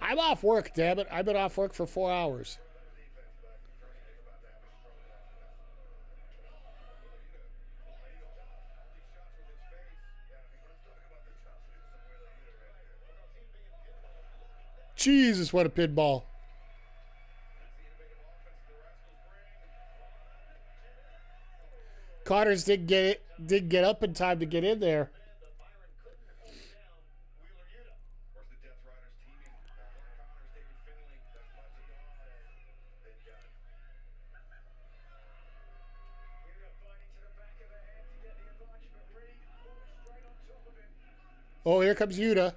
I'm off work, damn it. I've been off work for 4 hours. Jesus, what a pinball. Connors didn't get up in time to get in there. Oh, here comes Yuta.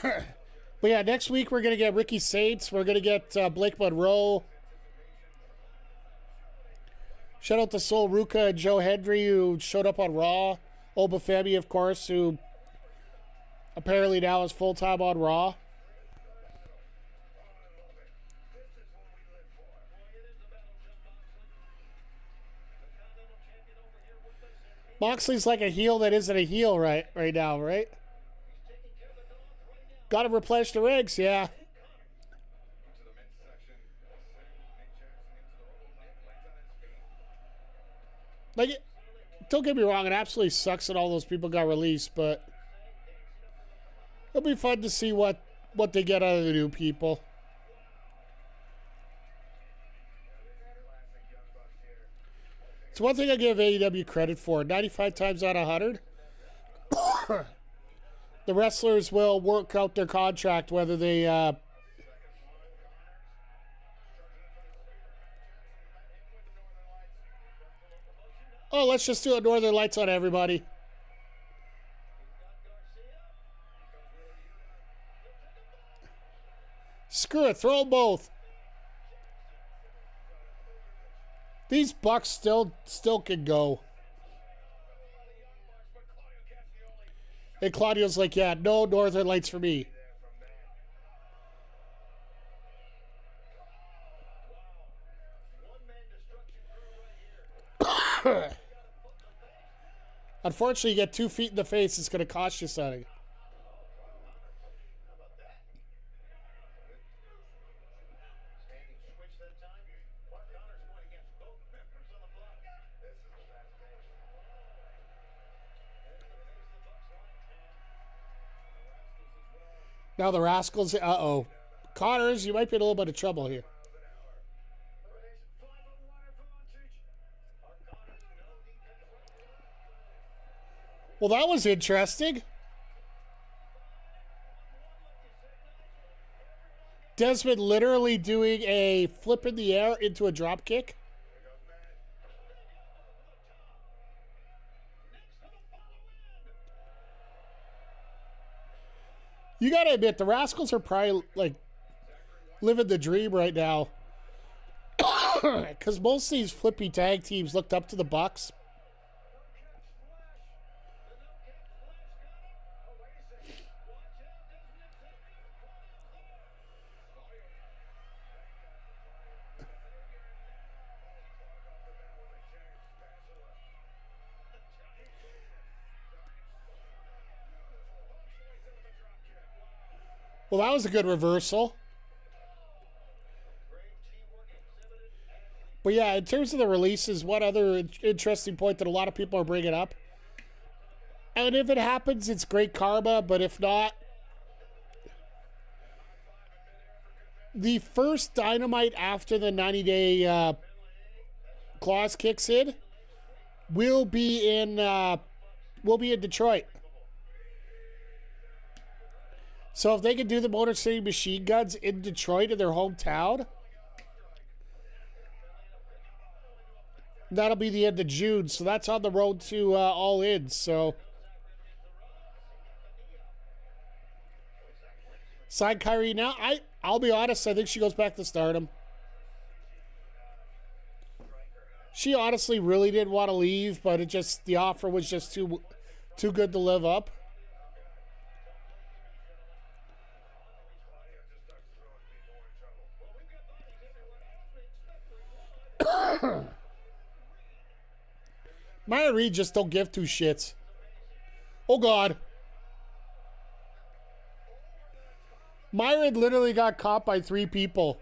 But yeah, next week we're going to get Ricky Saints. We're going to get Blake Monroe. Shout out to Sol Ruka and Joe Hendry, who showed up on Raw. Obafemi, of course, who apparently now is full-time on Raw. Moxley's like a heel that isn't a heel right now, right? Got to replenish the ranks, yeah. Like, don't get me wrong, it absolutely sucks that all those people got released, but it'll be fun to see what they get out of the new people. It's one thing I give AEW credit for. 95 times out of 100, the wrestlers will work out their contract, whether they oh, let's just do a Northern Lights on everybody. Screw it, throw them both. These Bucks still can go. And Claudio's like, yeah, no Northern Lights for me. Unfortunately, you get 2 feet in the face, it's going to cost you something. Now the Rascals, uh-oh. Connors, you might be in a little bit of trouble here. Well, that was interesting. Desmond literally doing a flip in the air into a drop kick. You gotta admit, the Rascals are probably, like, living the dream right now. Because most of these flippy tag teams looked up to the Bucks. Well, that was a good reversal. But yeah, in terms of the releases, one other interesting point that a lot of people are bringing up. And if it happens, it's great karma. But if not, the first Dynamite after the 90-day clause kicks in will be in Detroit. So if they can do the Motor City Machine Guns in Detroit, in their hometown, that'll be the end of June. So that's on the road to All In. So sign Kyrie now. I'll be honest, I think she goes back to Stardom. She honestly really didn't want to leave, but the offer was just too good to live up. Maya Reed just don't give two shits. Oh, God. Myron literally got caught by 3 people.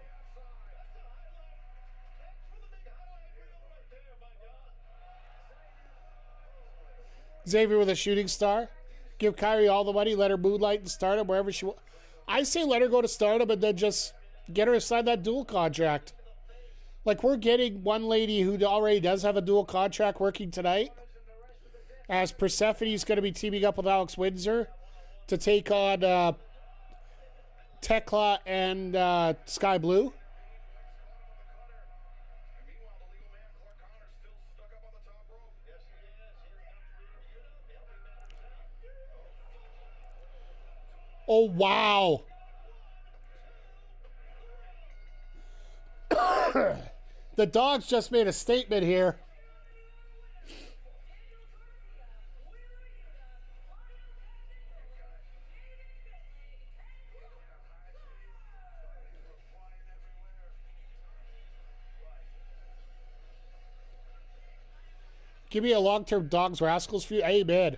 Xavier with a shooting star. Give Kyrie all the money. Let her moonlight and Stardom wherever she wants. I say let her go to Stardom and then just get her to sign that dual contract. Like, we're getting one lady who already does have a dual contract working tonight. As Persephone's going to be teaming up with Alex Windsor to take on Tekla and Sky Blue. Oh, wow. The Dogs just made a statement here. Give me a long-term Dogs Rascals feud. Amen.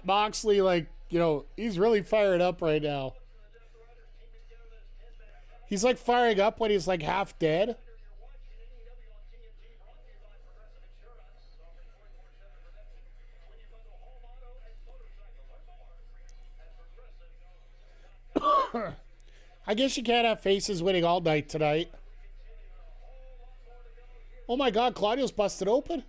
Moxley, like, you know, he's really fired up right now. He's like firing up when he's like half dead. I guess you can't have faces winning all night tonight. Oh my God, Claudio's busted open.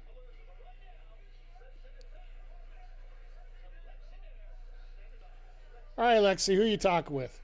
All right, Lexi, who are you talking with?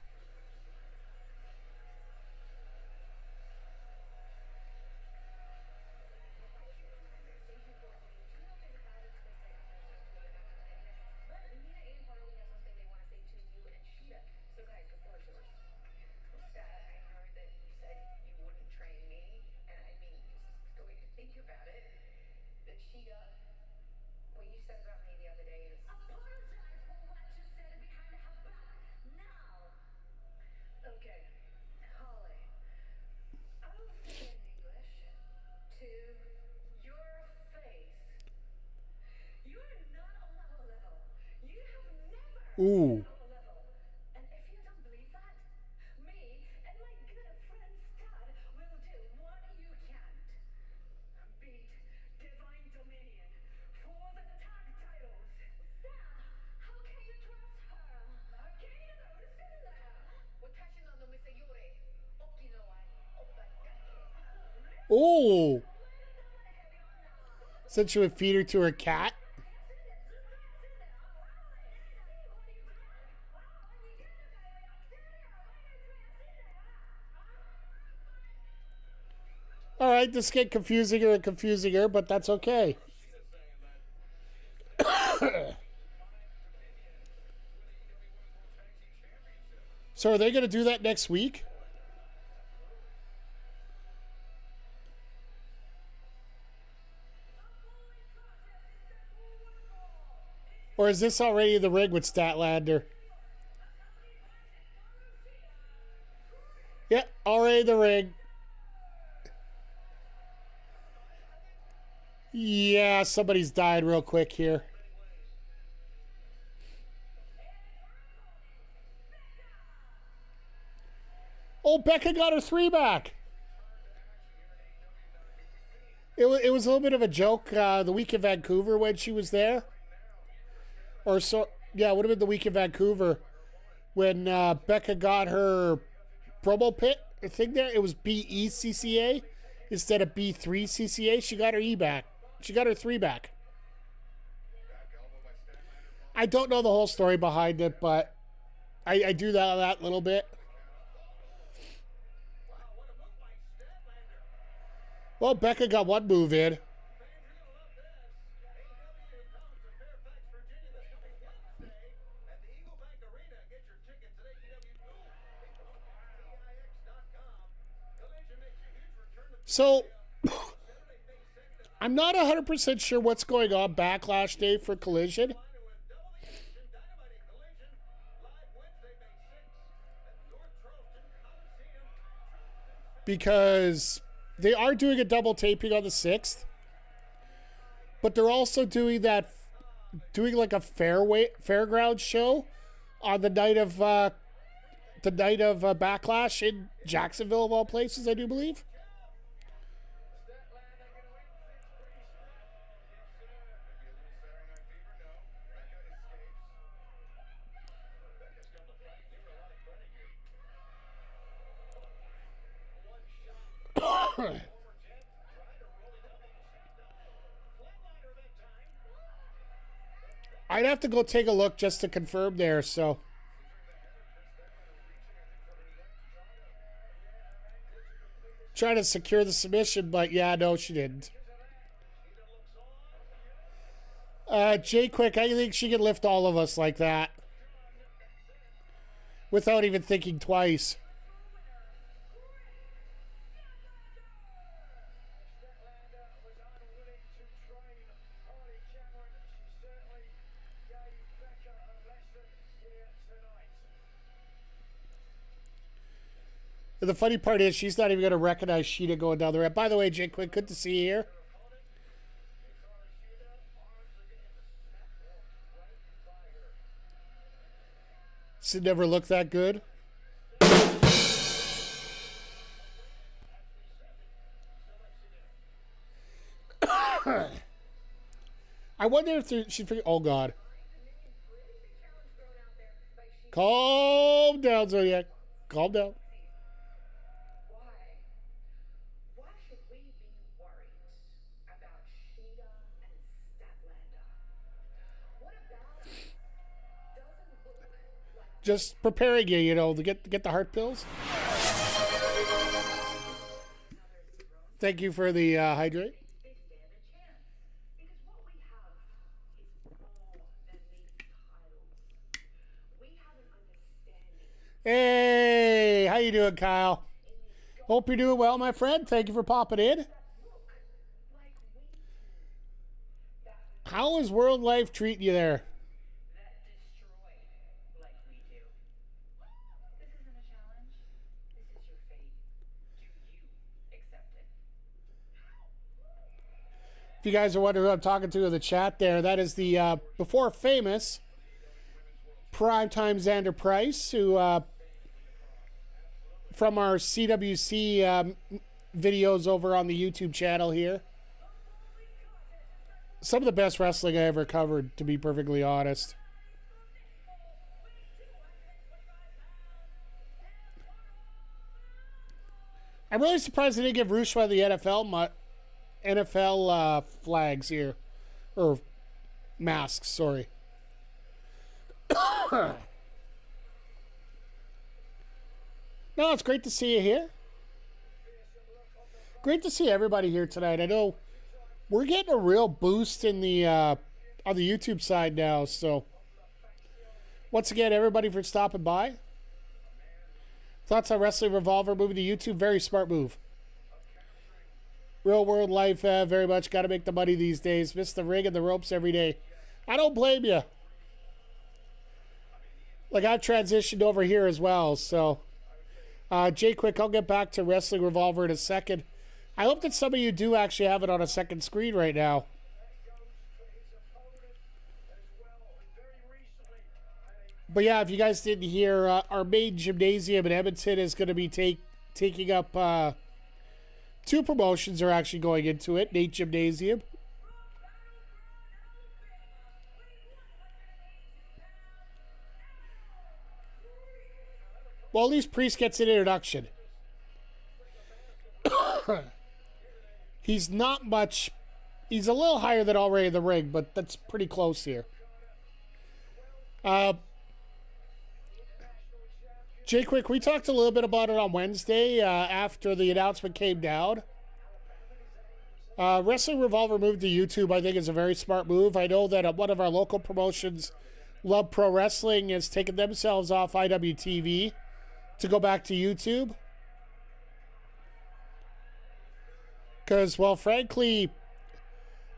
Ooh. Ooh. Said she would feed her to her cat. All right, this get confusing her, but that's okay. So are they going to do that next week? Or is this already the rig with Statlander? Yeah, already the rig. Yeah, somebody's died real quick here. Oh, Becca got her 3 back. It was a little bit of a joke the week in Vancouver when she was there. Or so, yeah, it would have been the week in Vancouver when Becca got her promo pit thing there. It was BECCA instead of B3CCA. She got her E back. She got her 3 back. I don't know the whole story behind it, but I do that little bit. Well, Becca got 1 move in. So, I'm not 100% sure what's going on Backlash Day for Collision. Because they are doing a double taping on the 6th. But they're also doing like a fairground show on the night of Backlash in Jacksonville, of all places, I do believe. I'd have to go take a look just to confirm there, so. trying to secure the submission, but yeah, no, she didn't. Jay Quick, I think she can lift all of us like that without even thinking twice. The funny part is she's not even going to recognize Sheeta going down the ramp. By the way, Jay Quick, good to see you here. Sid never looked that good. I wonder if she'd figure. Oh God! Calm down, Zodiac. Calm down. Why should we be worried about Sheeta and Statlander? What about it doesn't look like Just preparing you, you know, to get the heart pills. Thank you for the hydrate. they stand a chance? Because what we have is more than these titles. We have an understanding. Hey, how you doing, Kyle? Hope you're doing well, my friend. Thank you for popping in. How is World Life treating you there? That destroy like we do. This isn't a challenge. This is your fate. Do you accept it? If you guys are wondering who I'm talking to in the chat there, that is the before famous primetime Xander Price, who from our CWC videos over on the YouTube channel here. Some of the best wrestling I ever covered, to be perfectly honest. I'm really surprised they didn't give Rush one of the NFL flags here. Or masks, sorry. No, it's great to see you here. Great to see everybody here tonight. I know we're getting a real boost in the on the YouTube side now, so once again, everybody for stopping by. Thoughts on Wrestling Revolver moving to YouTube? Very smart move. Real world life, very much got to make the money these days. Miss the ring and the ropes every day. I don't blame you. Like, I've transitioned over here as well, so. Jay Quick, I'll get back to Wrestling Revolver in a second. I hope that some of you do actually have it on a second screen right now. But yeah, if you guys didn't hear, our main gymnasium in Edmonton is going to be taking up two promotions are actually going into it. Nate Gymnasium. Well, at least Priest gets an introduction. He's not much. He's a little higher than already in the ring, but that's pretty close here. Jay Quick, we talked a little bit about it on Wednesday after the announcement came down. Wrestling Revolver moved to YouTube, I think, is a very smart move. I know that one of our local promotions, Love Pro Wrestling, has taken themselves off IWTV to go back to YouTube. Because, well, frankly,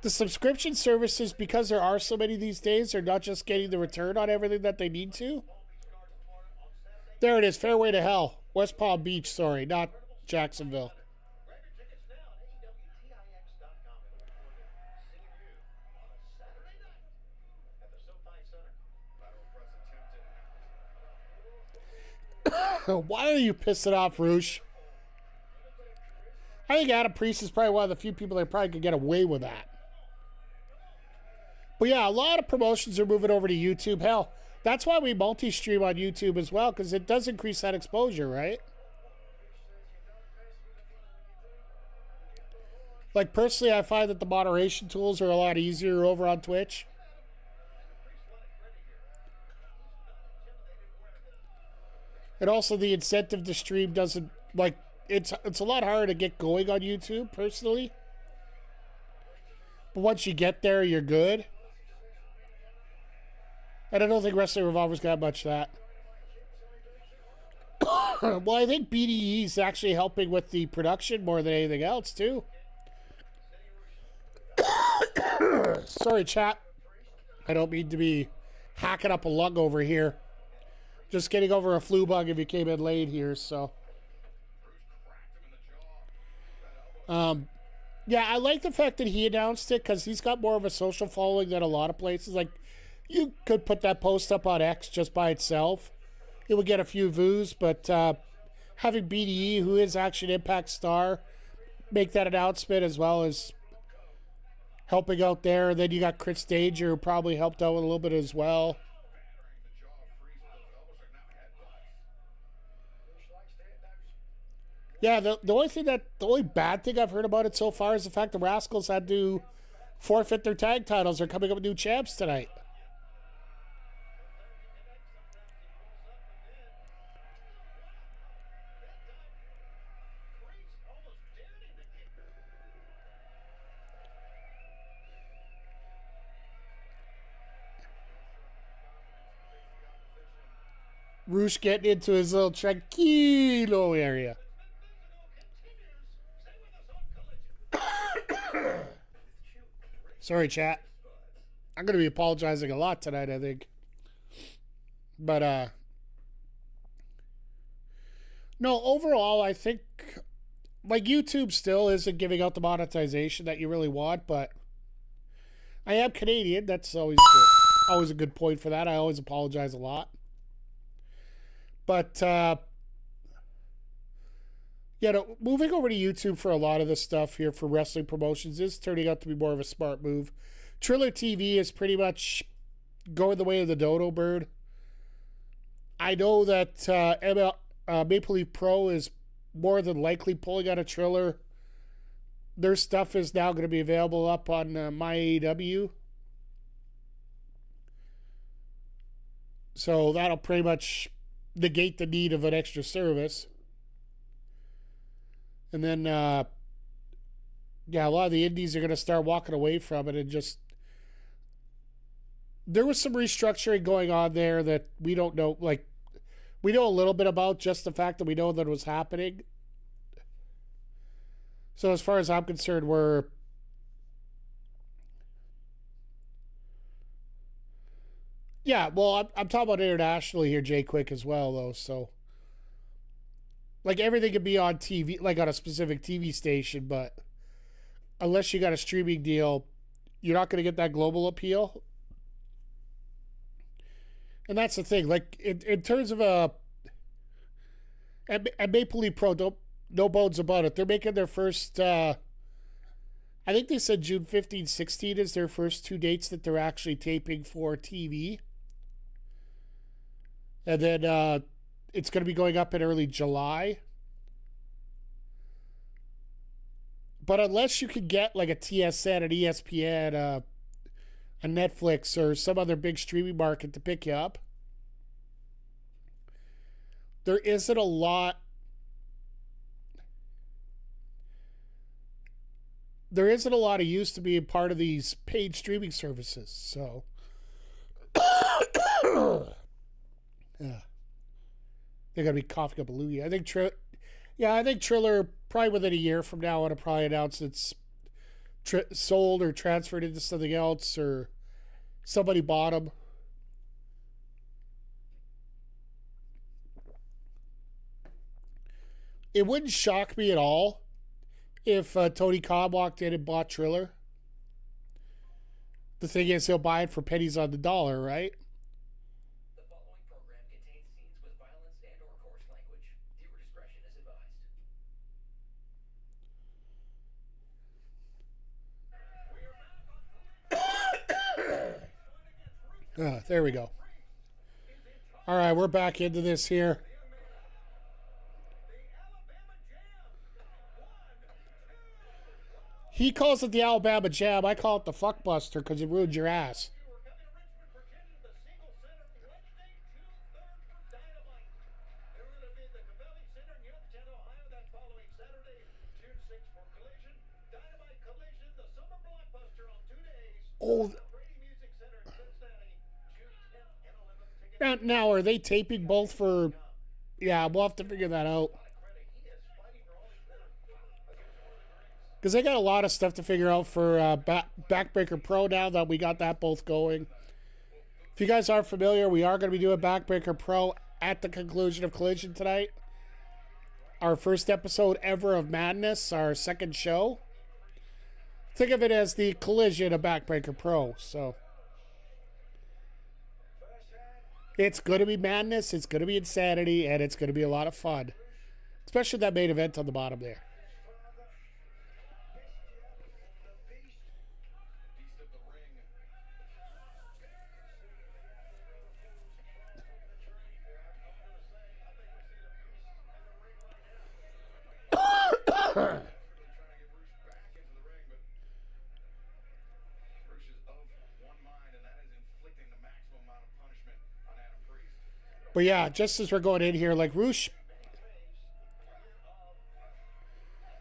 the subscription services, because there are so many these days, are not just getting the return on everything that they need to. There it is, Fairway to Hell. West Palm Beach, sorry, not Jacksonville. Grab your tickets now at AEWTIX.com and look forward to seeing you on a Saturday night at the SoFi Center. Lateral press attempted. Why are you pissing off, Roosh? I think Adam Priest is probably one of the few people that probably could get away with that. But yeah, a lot of promotions are moving over to YouTube. Hell, that's why we multi-stream on YouTube as well, because it does increase that exposure, right? Like, personally, I find that the moderation tools are a lot easier over on Twitch. And also the incentive to stream doesn't, like, it's a lot harder to get going on YouTube personally. But once you get there, you're good. And I don't think Wrestling Revolver's got much of that. Well, I think BDE is actually helping with the production more than anything else, too. Sorry, chat. I don't mean to be hacking up a lung over here. Just getting over a flu bug if you came in late here, so. Yeah, I like the fact that he announced it because he's got more of a social following than a lot of places. Like, you could put that post up on X just by itself. It would get a few views, but having BDE, who is actually an Impact star, make that announcement as well as helping out there. And then you got Chris Danger, who probably helped out with a little bit as well. Yeah, the only bad thing I've heard about it so far is the fact the Rascals had to forfeit their tag titles. They're coming up with new champs tonight. Roosh getting into his little tranquilo area. Sorry, chat. I'm going to be apologizing a lot tonight, I think. But, no, overall, I think, like, YouTube still isn't giving out the monetization that you really want, but I am Canadian. That's always a good point for that. I always apologize a lot. But, yeah, no, moving over to YouTube for a lot of the stuff here for wrestling promotions is turning out to be more of a smart move. Triller TV is pretty much going the way of the dodo bird. I know that Maple Leaf Pro is more than likely pulling out a Triller. Their stuff is now going to be available up on my AEW. So that'll pretty much negate the need of an extra service. And then, yeah, a lot of the indies are going to start walking away from it and just... There was some restructuring going on there that we don't know. Like, we know a little bit about, just the fact that we know that it was happening. So as far as I'm concerned, we're... Yeah, well, I'm talking about internationally here, Jay Quick, as well, though, so... Like, everything could be on TV, like on a specific TV station, but unless you got a streaming deal, you're not going to get that global appeal. And that's the thing. Like, in terms of and Maple Leaf Pro, no bones about it. They're making their first, I think they said June 15, 16 is their first 2 dates that they're actually taping for TV. And then, it's going to be going up in early July. But unless you can get like a TSN, an ESPN, a Netflix, or some other big streaming market to pick you up, there isn't a lot. There isn't a lot of use to being part of these paid streaming services. So, yeah. They're going to be coughing up a loogie. I think Triller, probably within a year from now, want to probably announce it's sold or transferred into something else, or somebody bought them. It wouldn't shock me at all if Tony Khan walked in and bought Triller. The thing is, he'll buy it for pennies on the dollar, right? There we go. All right, we're back into this here. He calls it the Alabama Jam. I call it the Fuckbuster because it ruined your ass. Oh. Now, are they taping both for... Yeah, we'll have to figure that out. Because they got a lot of stuff to figure out for Backbreaker Pro now that we got that both going. If you guys aren't familiar, we are going to be doing Backbreaker Pro at the conclusion of Collision tonight. Our first episode ever of Madness, our second show. Think of it as the Collision of Backbreaker Pro. So it's going to be madness, it's going to be insanity, and it's going to be a lot of fun. Especially that main event on the bottom there. But yeah, just as we're going in here, like Roosh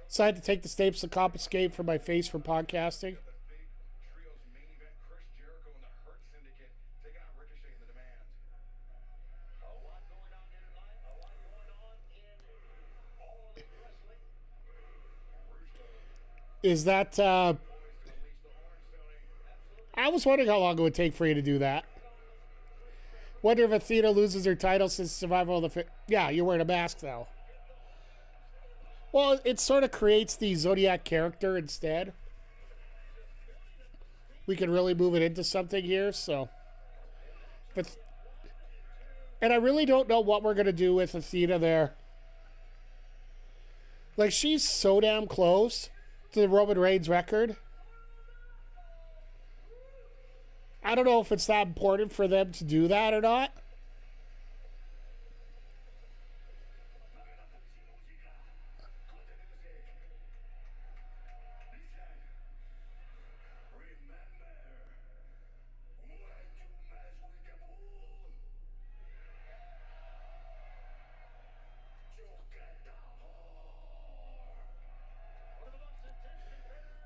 decided to take the stapes to confiscate from my face for podcasting. Trio's main event, Chris Jericho and the Hurt Syndicate taking on Ricochet in the Demand. A lot going on here tonight. A lot going on in all of wrestling. Is that, I was wondering how long it would take for you to do that. Wonder if Athena loses her title since Survival of the Yeah, you're wearing a mask though. Well, it sort of creates the Zodiac character instead. We can really move it into something here, so. And I really don't know what we're going to do with Athena there. Like, she's so damn close to the Roman Reigns record. I don't know if it's that important for them to do that or not.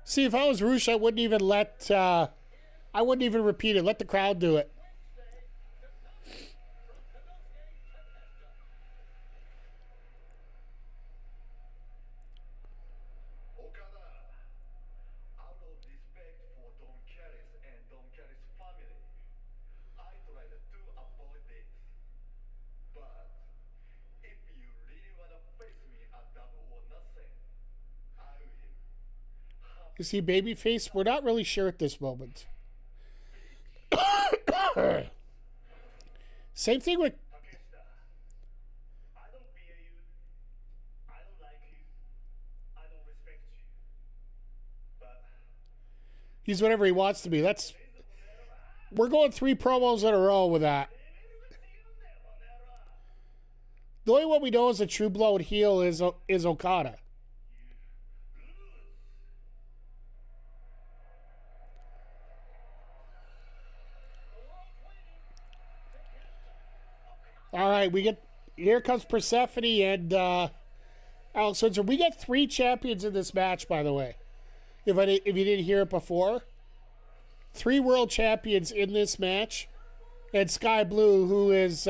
See, if I was Roosh, I wouldn't even I wouldn't even repeat it. Let the crowd do it. Okada, out of respect for Don Callis and Don Callis' family, I tried to avoid this. But if you really want to face me at Double or Nothing, I will. You see, babyface, we're not really sure at this moment. Same thing with... I don't fear you. I don't like you. I don't respect you. But He's whatever he wants to be. We're going 3 promos in a row with that. The only one we know is a true blown heel is Okada. All right, here comes Persephone and Alex Windsor. We get 3 champions in this match, by the way. If you didn't hear it before, 3 world champions in this match, and Sky Blue, who is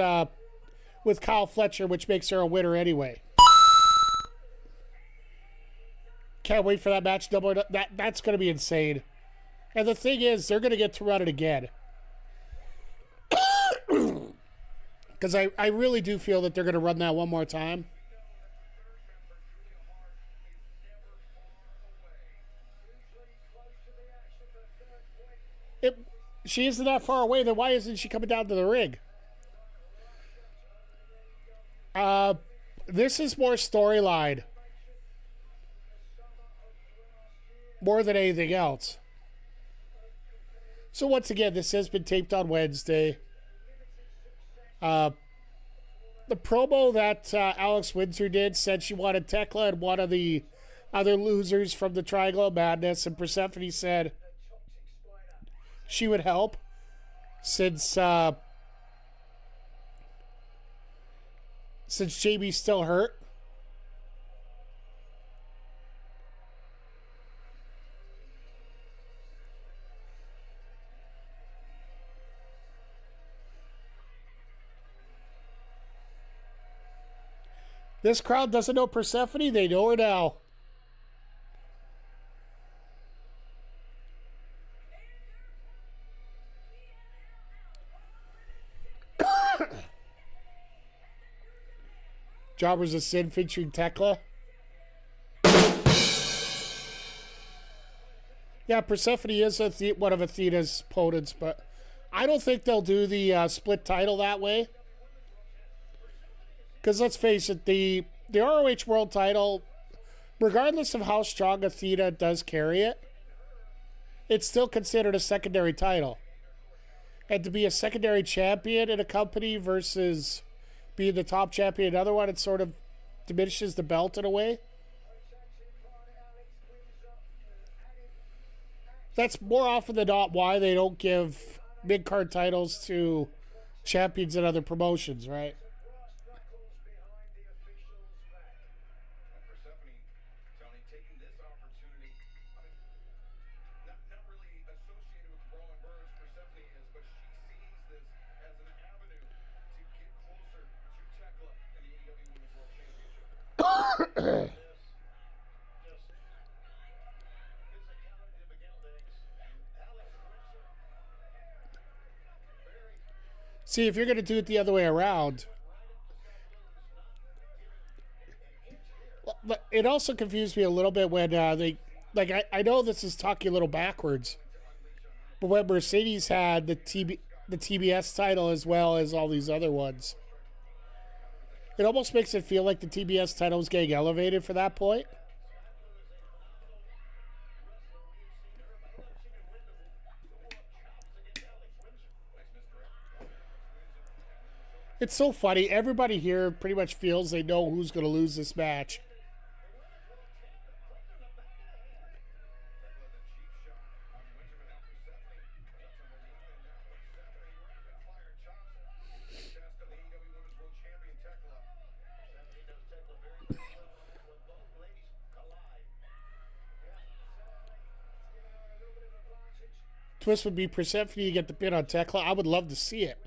with Kyle Fletcher, which makes her a winner anyway. Can't wait for that match. That's going to be insane. And the thing is, they're going to get to run it again. Because I really do feel that they're going to run that one more time. She isn't that far away, then why isn't she coming down to the ring? This is more storyline. More than anything else. So once again, this has been taped on Wednesday. The promo that Alex Windsor did said she wanted Tekla and one of the other losers from the Triangle of Madness, and Persephone said she would help since JB's still hurt. This crowd doesn't know Persephone. They know her now. Jobbers of Sin featuring Tekla. Yeah, Persephone is one of Athena's opponents, but I don't think they'll do the split title that way. Because let's face it, the ROH World title, regardless of how strong Athena does carry it, it's still considered a secondary title. And to be a secondary champion in a company versus being the top champion in another one, it sort of diminishes the belt in a way. That's more often than not why they don't give mid-card titles to champions in other promotions, right? Persephone, Tony, taking this opportunity, not really associated with Rowan Burns, Persephone is, but she sees this as an avenue to get closer to Tekla and the AEW Women's World Championship. See, if you're going to do it the other way around, but it also confused me a little bit when they, like, I know this is talking a little backwards, but when Mercedes had the TBS title as well as all these other ones, it almost makes it feel like the TBS title is getting elevated for that point. It's so funny. Everybody here pretty much feels they know who's going to lose this match. Twist would be Persephone to get the pin on Tekla. I would love to see it.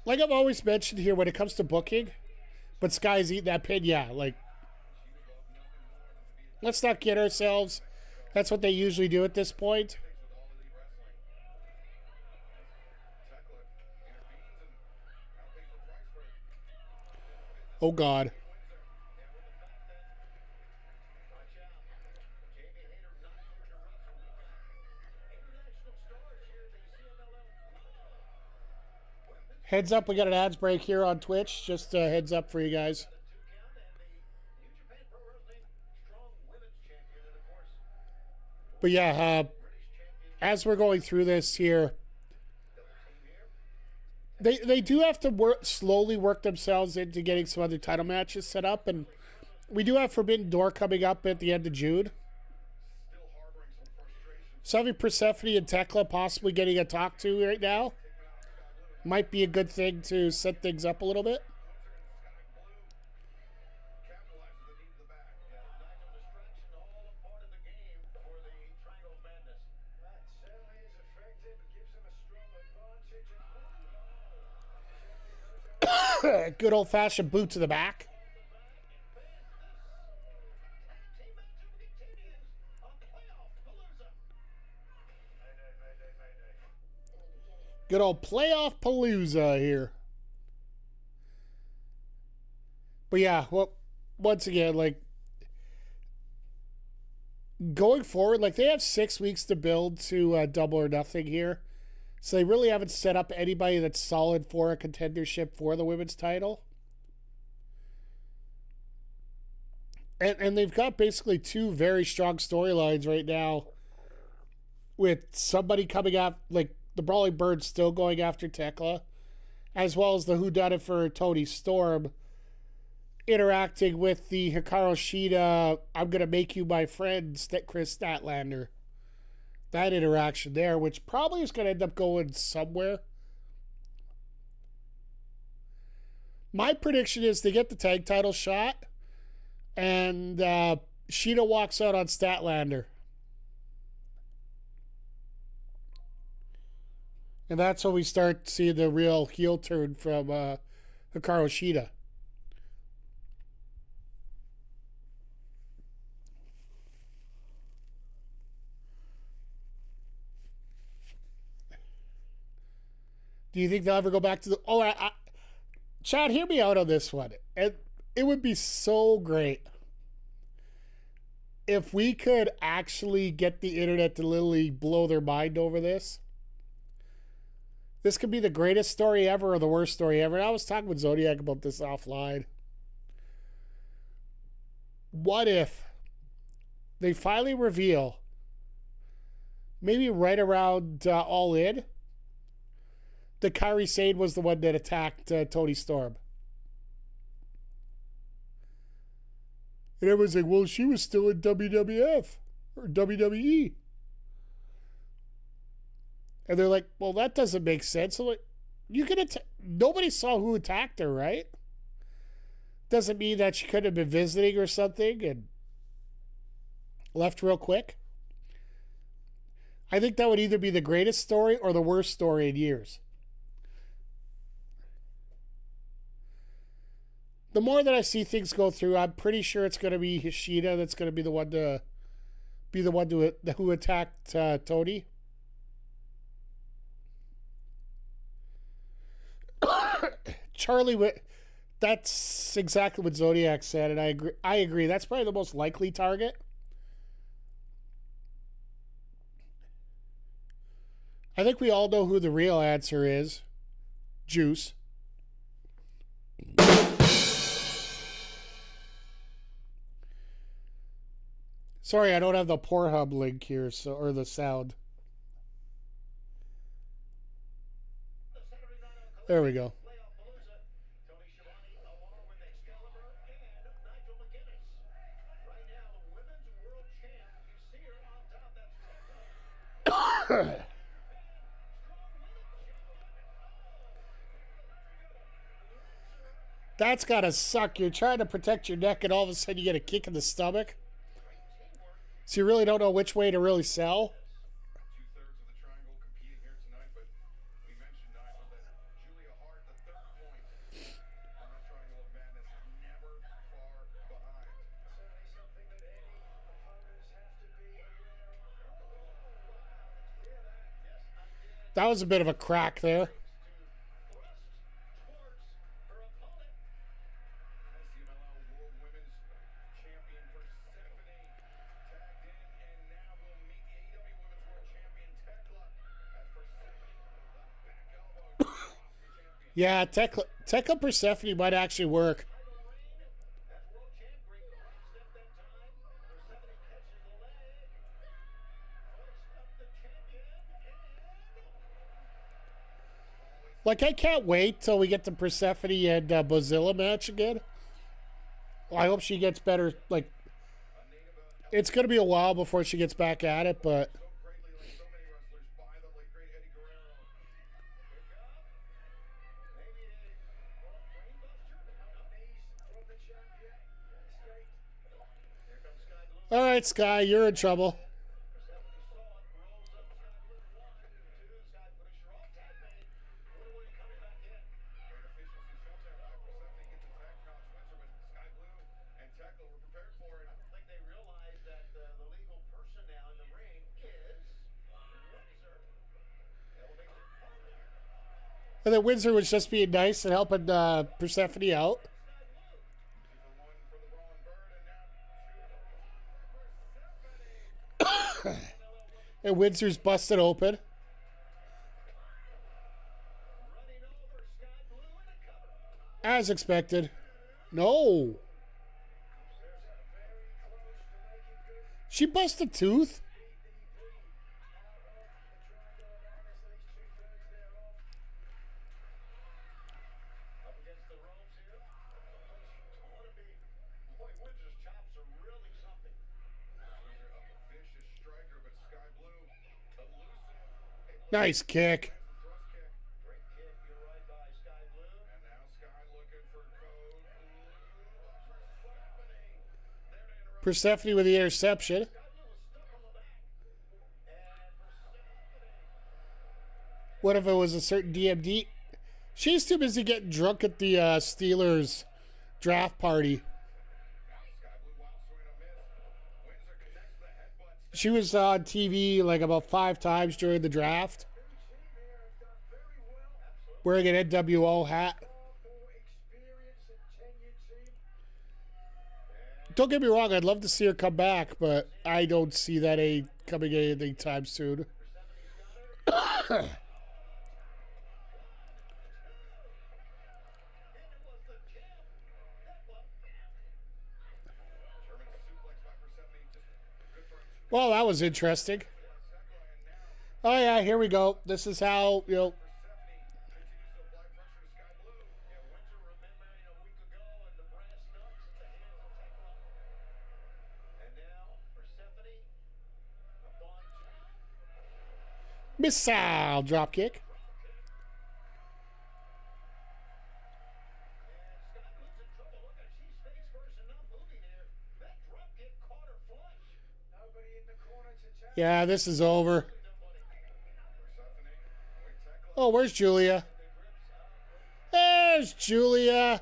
Like I've always mentioned here when it comes to booking, but Sky's eating that pin, yeah, like, let's not kid ourselves. That's what they usually do at this point. Oh, God. Heads up, we got an ads break here on Twitch. Just a heads up for you guys. But yeah, as we're going through this here, they do have to slowly work themselves into getting some other title matches set up. And we do have Forbidden Door coming up at the end of June. So having Persephone and Tekla possibly getting a talk to right now might be a good thing to set things up a little bit. Good old-fashioned boot to the back. Good old playoff Palooza here. But yeah, well, once again, like, going forward, like, they have 6 weeks to build to Double or Nothing here. So they really haven't set up anybody that's solid for a contendership for the women's title. And they've got basically 2 very strong storylines right now, with somebody coming up, like, the Brawling Birds still going after Tekla, as well as the whodunit for Toni Storm interacting with the Hikaru Shida, I'm going to make you my friend, Chris Statlander. That interaction there, which probably is going to end up going somewhere. My prediction is they get the tag title shot, and Shida walks out on Statlander. And that's when we start seeing the real heel turn from Hikaru Shida. Do you think they'll ever go back to the... Oh, Chad, hear me out on this one. It would be so great if we could actually get the internet to literally blow their mind over this. This could be the greatest story ever or the worst story ever. And I was talking with Zodiac about this offline. What if they finally reveal, maybe right around All In, that Kairi Sane was the one that attacked Toni Storm? And everyone's like, well, she was still in WWF or WWE. And they're like, well, that doesn't make sense. So like, you can nobody saw who attacked her, right? Doesn't mean that she could have been visiting or something and left real quick. I think that would either be the greatest story or the worst story in years. The more that I see things go through, I'm pretty sure it's going to be Hishida that's going to be the one who attacked Tony. Charlie, that's exactly what Zodiac said, and I agree. That's probably the most likely target. I think we all know who the real answer is. Juice. Sorry, I don't have the Pornhub link here, or the sound. There we go. That's gotta suck. You're trying to protect your neck and all of a sudden you get a kick in the stomach. So you really don't know which way to really sell. Two-thirds of the triangle competing here tonight, but we mentioned that Julia Hart, the third point on that triangle of madness, never far behind. Certainly something that any opponents have to be aware of. Oh, wow, did you hear that? Yes, I did. That was a bit of a crack there. World Women's Champion Persephone tagged in, and now we'll meet the AEW Women's World Champion Tekla as Persephone, the back elbow champion. Yeah, Tekla Persephone might actually work. That's world champ, great step that time. Persephone catches the leg. Hoist up the champion, and Like, I can't wait till we get the Persephone and Bozilla match again. I hope she gets better. Like, it's going to be a while before she gets back at it, but So greatly like so many wrestlers by the late great Eddie Guerrero. maybe a brainbuster. Knees from the champion. Escape. Here comes Sky Blue. all right, Sky, you're in trouble. Persephone saw it, rolls up Sky Blue. 1, 2, Sky Pusher off. Tag made. What are we coming back in? Great efficiency shown there by Persephone. Gets attacked, Cox wins her, but Sky Blue and Tekla were prepared for it. I don't think they realize that the legal person now in the ring is Windsor. Elevates it. And then Windsor was just being nice and helping Persephone out. For one for the Brawling Bird, and now two for Persephone. And Windsor's busted open. Running over Sky Blue in a cover. As expected. No. She busted a tooth. Up against the ropes here. Want to be. Boy, Windsor's chops are really something. Windsor, a vicious striker, but Sky Blue elusive. Nice kick. Thrust kick. Great kick. You're right by Sky Blue. And now Sky looking for code blue. Persephone. There to interrupt. Persephone with the interception. Sky Blue was stuck on the back. And Persephone What if it was a certain DMD? She's too busy getting drunk at the Steelers draft party. She was on TV like about 5 times during the draft, wearing an NWO hat. Don't get me wrong, I'd love to see her come back, but I don't see that coming anytime soon. Well, that was interesting. Oh, yeah, here we go. This is how, missile dropkick. Yeah, this is over. Oh, where's Julia? There's Julia.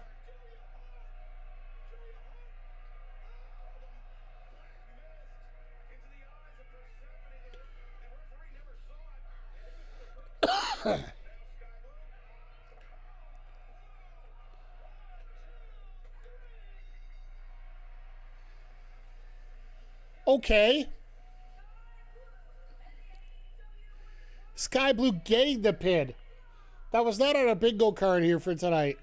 Okay. Sky Blue getting the pin. That was not on a bingo card here for tonight.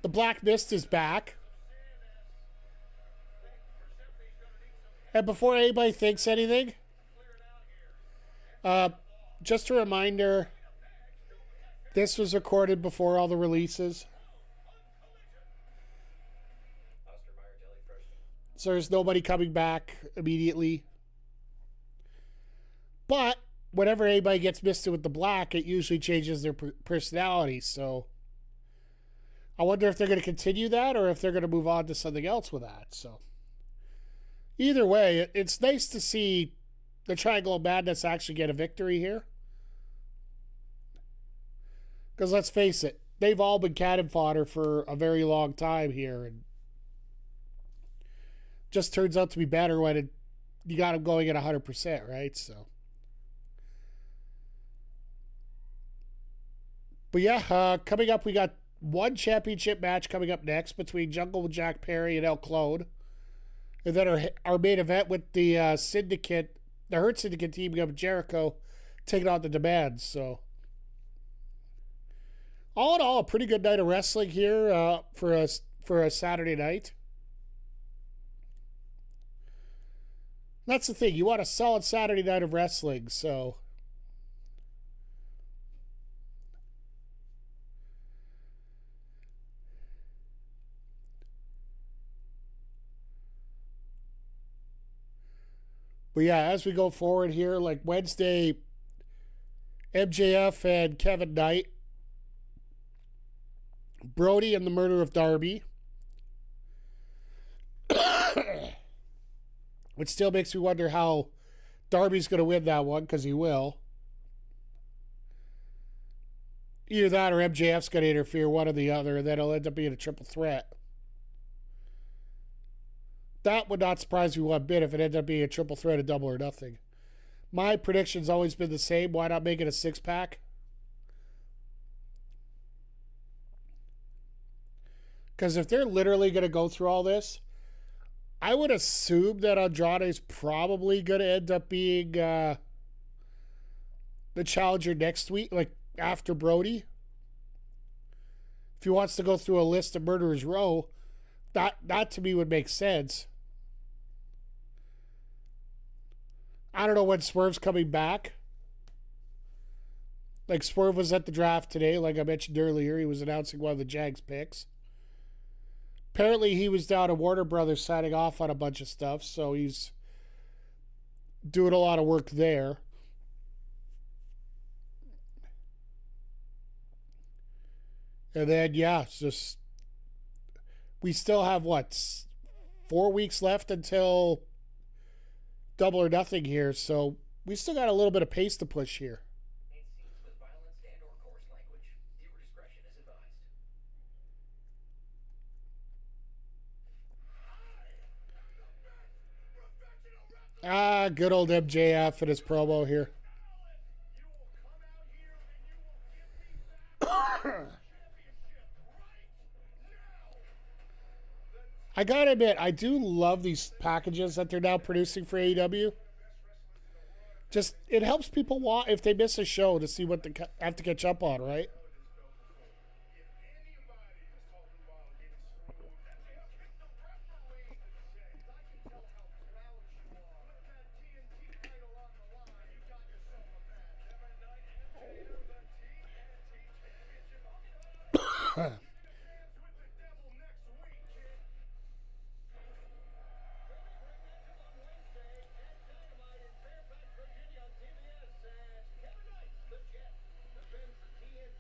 The Black Mist is back. And before anybody thinks anything, just a reminder, this was recorded before all the releases. So there's nobody coming back immediately. But whenever anybody gets misted with the black, it usually changes their personality. So I wonder if they're going to continue that or if they're going to move on to something else with that. So either way, it's nice to see the Triangle of Madness actually get a victory here. Because let's face it, they've all been cannon fodder for a very long time here. And just turns out to be better when you got them going at 100%, right? So. But yeah, coming up, we got one championship match coming up next between Jungle Jack Perry and El Clone. And then our main event with the Syndicate, the Hurt Syndicate teaming up with Jericho, taking on the Demands. So, all in all, a pretty good night of wrestling here for a Saturday night. That's the thing. You want a solid Saturday night of wrestling, so. But yeah, as we go forward here, like Wednesday, MJF and Kevin Knight, Brody and the Murder of Darby. Which still makes me wonder how Darby's going to win that one, because he will. Either that or MJF's going to interfere, one or the other, and then it'll end up being a triple threat. That would not surprise me one bit if it ended up being a triple threat, a double or nothing. My prediction's always been the same. Why not make it a 6-pack? Because if they're literally going to go through all this, I would assume that Andrade's probably going to end up being the challenger next week, like after Brody. If he wants to go through a list of Murderers Row, that to me would make sense. I don't know when Swerve's coming back. Like, Swerve was at the draft today, like I mentioned earlier. He was announcing one of the Jags picks. Apparently, he was down at Warner Brothers signing off on a bunch of stuff, so he's doing a lot of work there. And then, yeah, it's just, we still have, what, 4 weeks left until Double or Nothing here. So we still got a little bit of pace to push here. Scenes with violence and or coarse language. Viewer discretion is advised. Ah, good old MJF and his promo here. I gotta admit, I do love these packages that they're now producing for AEW. Just, it helps people watch if they miss a show to see what they have to catch up on, right?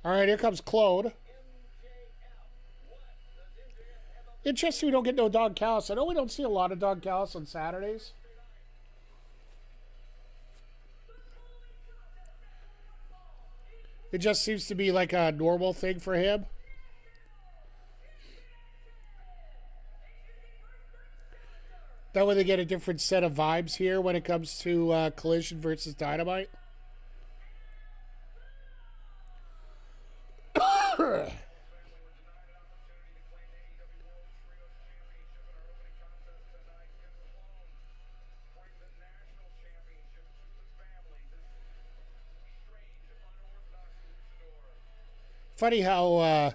All right, here comes Claude. Interesting we don't get no Don Callis. I know we don't see a lot of Don Callis on Saturdays. It just seems to be like a normal thing for him. That way they get a different set of vibes here when it comes to Collision versus Dynamite. Funny how all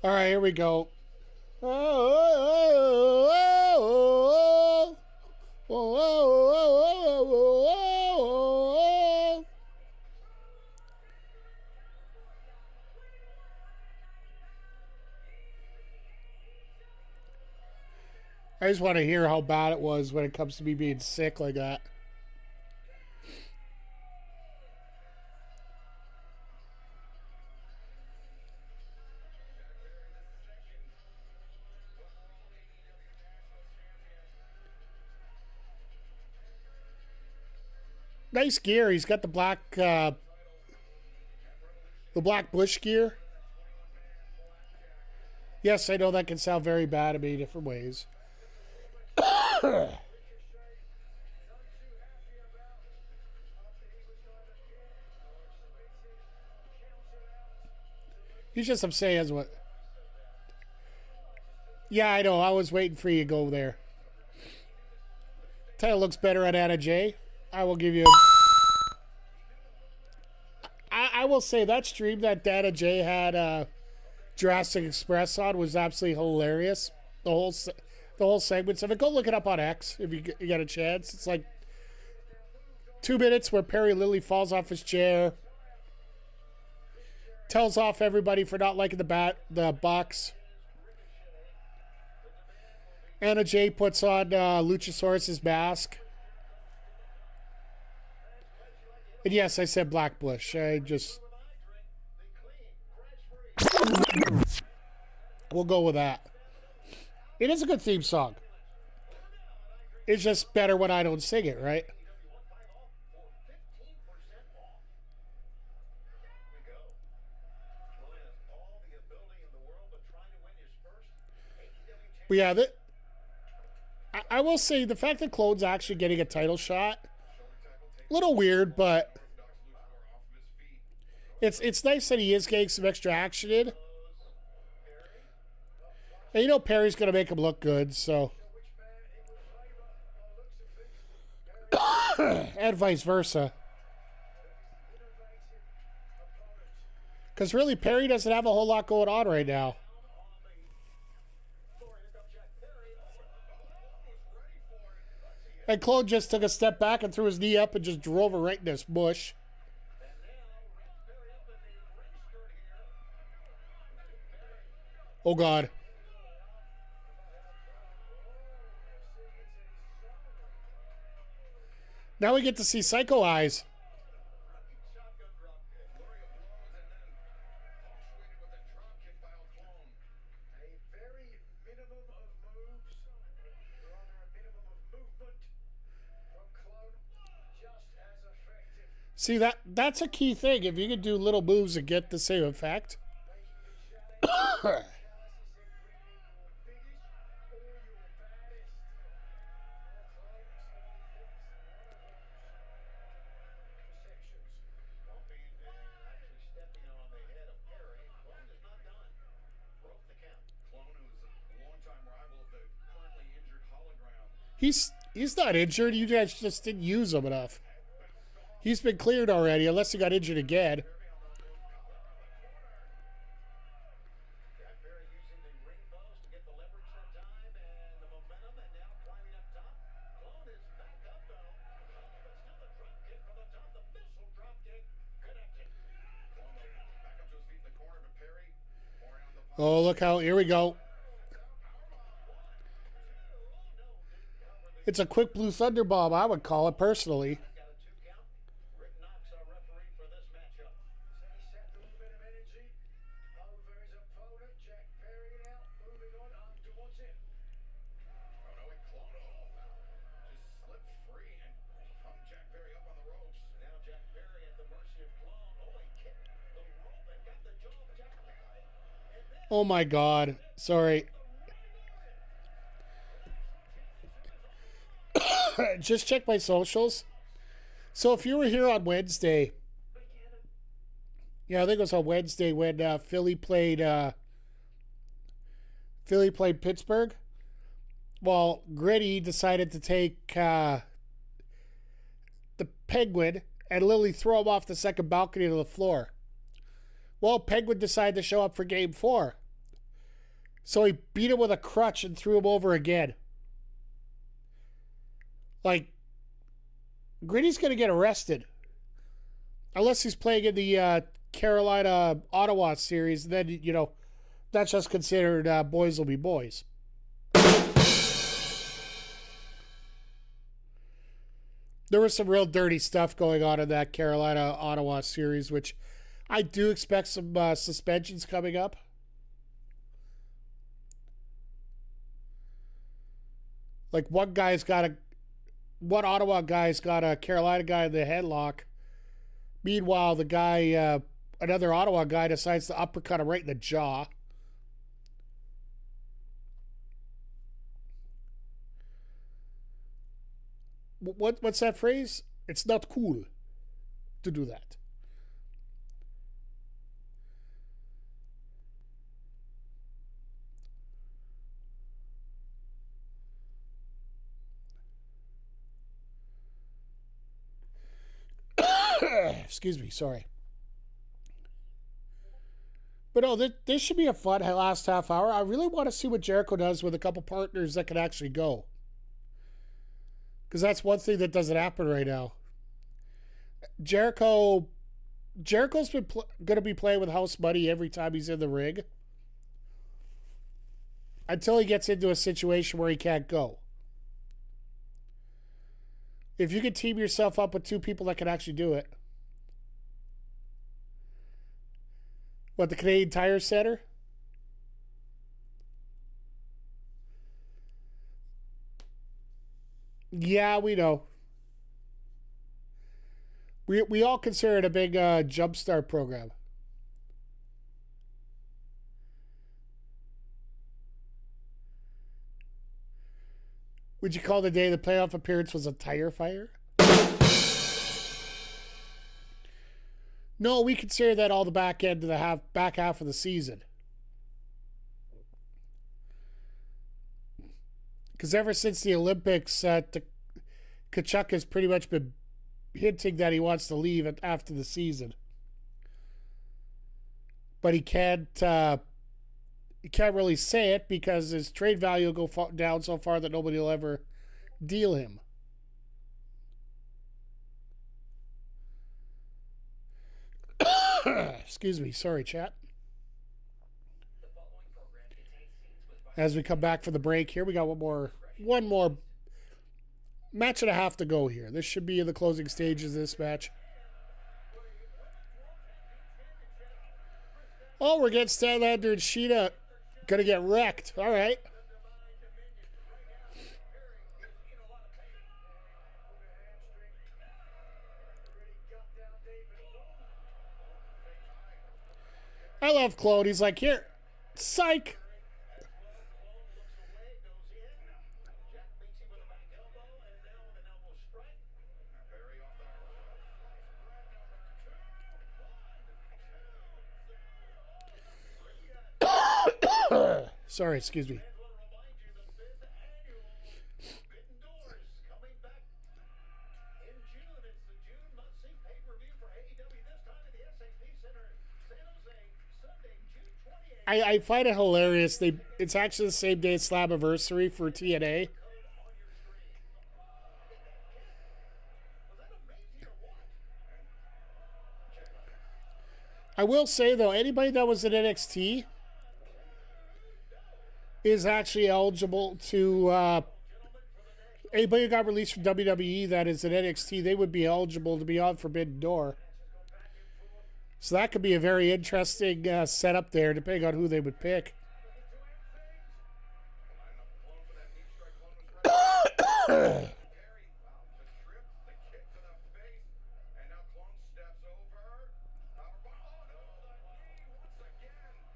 right, here we go. I just want to hear how bad it was when it comes to me being sick like that. Nice gear. He's got the black bush gear. Yes, I know that can sound very bad in many different ways. He's just upset as what. Yeah, I know. I was waiting for you to go there. Title looks better on Anna J. I will give you. I will say that stream that Dana J had Jurassic Express on was absolutely hilarious. The whole segments of it. Go look it up on X if you get a chance. It's like 2 minutes where Perry Lilly falls off his chair, tells off everybody for not liking the Bucks. Anna J puts on Luchasaurus's mask. And yes, I said Black Bush. I just... We'll go with that. It is a good theme song. It's just better when I don't sing it, right? But yeah, I will say the fact that Claude's actually getting a title shot, a little weird, but it's nice that he is getting some extra action in. And you know Perry's going to make him look good, so. And vice versa. Because really, Perry doesn't have a whole lot going on right now. And Claude just took a step back and threw his knee up and just drove her right in this bush. Oh, God. Now we get to see Psycho Eyes. Shotgun drop kick. Flurry of blows and then punctuated with a drop kick by Clone. A very minimum of moves, or rather a minimum of movement from Clone, just as effective. See, that's a key thing. If you can do little moves and get the same effect. Making the challenge. Callis is it really your biggest or your baddest? Well, Clone certainly fits one of those perceptions. Bumping and actually stepping on the head of Perry. Clone is not done. Broke the count. Clone, who's a longtime rival of the currently injured Hologram. He's not injured. You guys just didn't use him enough. He's been cleared already, unless he got injured again. Jack Perry using the ring post to get the leverage that time and the momentum, and now climbing up top. Clone is back up though. But still the drop kick from the top. The missile drop kick connected. Clone back up to his feet in the corner, but Perry pouring on the punch. Oh, look how, here we go. It's a quick blue thunder bomb, I would call it personally. Got a 2 count. Rick Knox, our referee for this matchup. So he set a little bit of energy over his opponent, Jack Perry now, moving on up towards him. Oh no, it Clone just slipped free and hung Jack Perry up on the ropes. Now Jack Perry at the mercy of Clone. Oh, he kicked the rope and got the jaw of Jack Perry. And then Oh my God. Sorry. Just check my socials. So if you were here on Wednesday, yeah, I think it was on Wednesday when Philly played Pittsburgh. Well, Gritty decided to take the Penguin and literally throw him off the second balcony to the floor. Well, Penguin decided to show up for Game 4. So he beat him with a crutch and threw him over again. Like, Gritty's going to get arrested. Unless he's playing in the Carolina-Ottawa series. Then, you know, that's just considered boys will be boys. There was some real dirty stuff going on in that Carolina-Ottawa series, which I do expect some suspensions coming up. Like one Ottawa guy's got a Carolina guy in the headlock. Meanwhile, the guy, another Ottawa guy decides to uppercut him right in the jaw. What's that phrase? It's not cool to do that. Excuse me, sorry. But no, this should be a fun last half hour. I really want to see what Jericho does with a couple partners that can actually go. Because that's one thing that doesn't happen right now. Jericho's been going to be playing with house money every time he's in the ring. Until he gets into a situation where he can't go. If you can team yourself up with two people that can actually do it. What, the Canadian Tire Center? Yeah, we know. We all consider it a big jumpstart program. Would you call the day the playoff appearance was a tire fire? No, we consider that all the back end of the back half of the season. Because ever since the Olympics, Kachuk has pretty much been hinting that he wants to leave after the season. But he can't really say it because his trade value will go down so far that nobody will ever deal him. Excuse me. Sorry, chat. As we come back for the break here, we got one more match and a half to go here. This should be in the closing stages of this match. Oh, we're getting Statlander and Sheeta gonna get wrecked. All right. I love Claude. He's like, here, psych. Sorry, excuse me. I find it hilarious. It's actually the same day as Slammiversary for TNA. I will say though, anybody that was in NXT is actually eligible to. Anybody who got released from WWE that is in NXT, they would be eligible to be on Forbidden Door. So that could be a very interesting setup there, depending on who they would pick.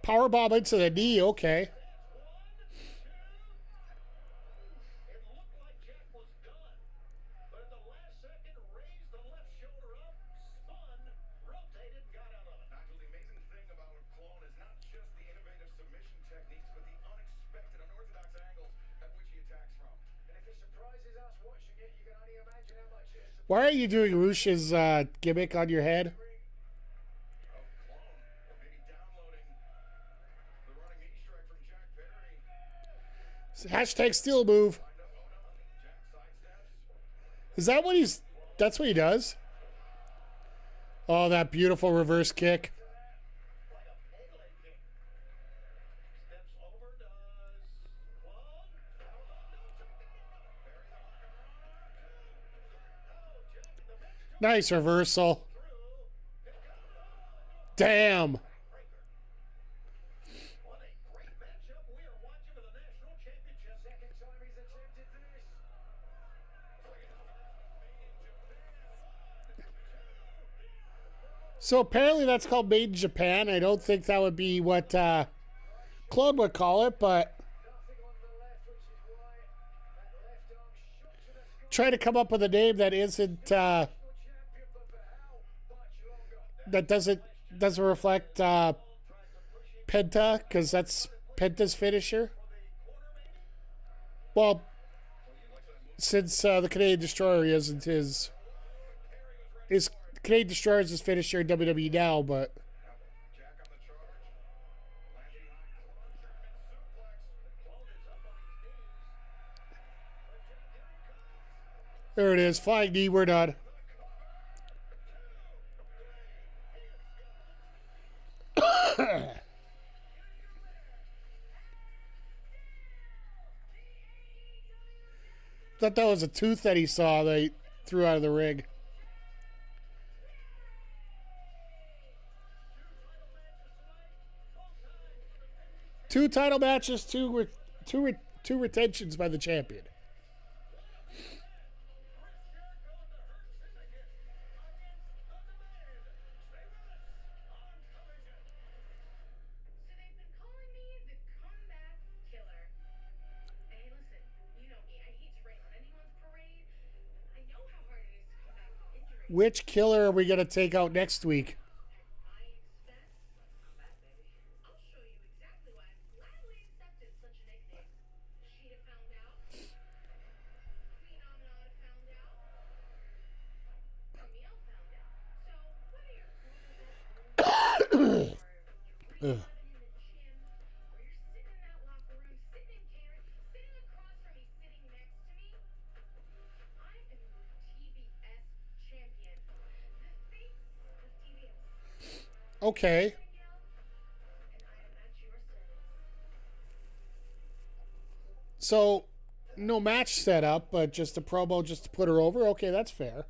Powerbomb into the knee, okay. Why are you doing Rush's gimmick on your head? Hashtag steal move. Is that what he's... That's what he does? Oh, that beautiful reverse kick. Nice reversal. Damn. So apparently that's called Made in Japan. I don't think that would be what Claude would call it, but try to come up with a name that isn't that doesn't reflect Penta, because that's Penta's finisher. Well, since the Canadian Destroyer isn't his Canadian Destroyer is his finisher in WWE now, but there it is. Flying knee, we're done. Thought that was a tooth that he saw they threw out of the ring. Two title matches, two retentions by the champion. Which killer are we going to take out next week? Okay. So no match set up, but just a promo just to put her over. Okay, that's fair.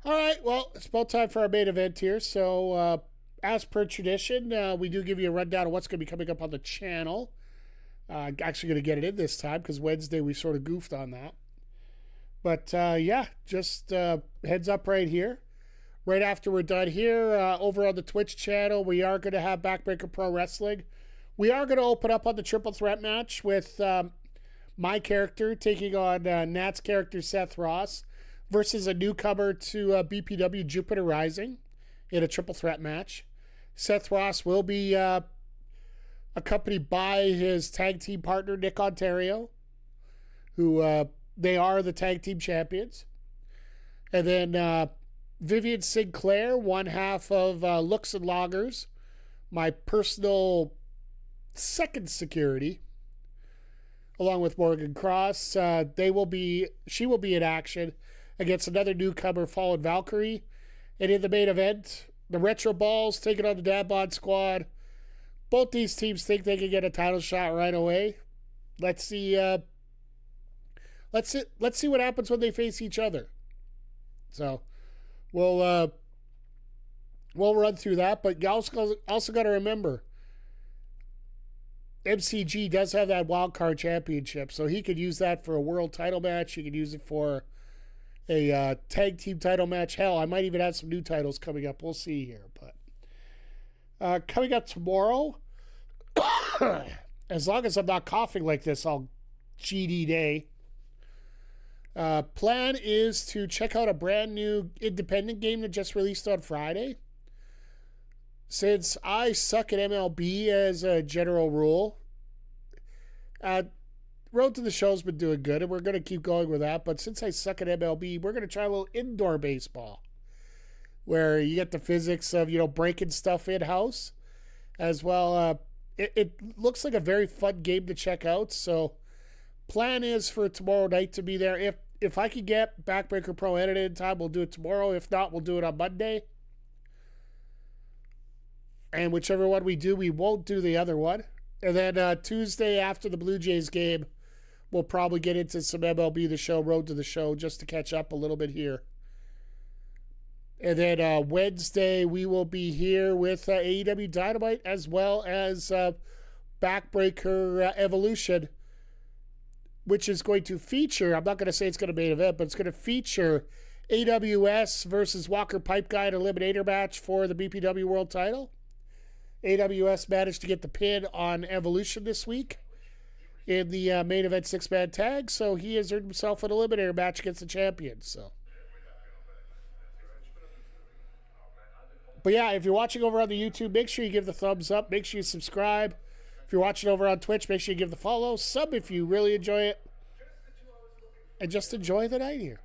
All right, well, it's about time for our main event here. So, as per tradition, we do give you a rundown of what's going to be coming up on the channel. Actually going to get it in this time because Wednesday we sort of goofed on that. But, yeah, just heads up right here. Right after we're done here, over on the Twitch channel, we are going to have Backbreaker Pro Wrestling. We are going to open up on the triple threat match with my character taking on Nat's character, Seth Ross, versus a newcomer to BPW, Jupiter Rising, in a triple threat match. Seth Ross will be accompanied by his tag team partner, Nick Ontario, who they are the tag team champions. And then Vivian Sinclair, one half of Looks and Loggers, my personal second security, along with Morgan Cross. She will be in action against another newcomer, Fallen Valkyrie. And in the main event, the Retro Balls taking on the Dad Bod Squad. Both these teams think they can get a title shot right away. Let's see. Let's see what happens when they face each other. So we'll run through that, but you also got to remember, MCG does have that wild card championship, so he could use that for a world title match. He could use it for a tag team title match. Hell, I might even have some new titles coming up. We'll see here. But coming up tomorrow, as long as I'm not coughing like this all GD day, plan is to check out a brand new independent game that just released on Friday. Since I suck at MLB as a general rule, Road to the Show's been doing good, and we're going to keep going with that. But since I suck at MLB, we're going to try a little indoor baseball, where you get the physics of, breaking stuff in-house as well. It looks like a very fun game to check out. So plan is for tomorrow night to be there. If I can get Backbreaker Pro edited in time, we'll do it tomorrow. If not, we'll do it on Monday. And whichever one we do, we won't do the other one. And then Tuesday after the Blue Jays game, we'll probably get into some MLB The Show, Road to the Show, just to catch up a little bit here. And then Wednesday, we will be here with AEW Dynamite as well as Backbreaker Evolution, which is going to feature, I'm not going to say it's going to be an event, but it's going to feature AWS versus Walker Pipe Guy, an eliminator match for the BPW World title. AWS managed to get the pin on Evolution this week in the main event 6-man tag, so he has earned himself an eliminator match against the champion. So, but yeah, if you're watching over on the YouTube, make sure you give the thumbs up. Make sure you subscribe. If you're watching over on Twitch, make sure you give the follow. Sub if you really enjoy it. And just enjoy the night here.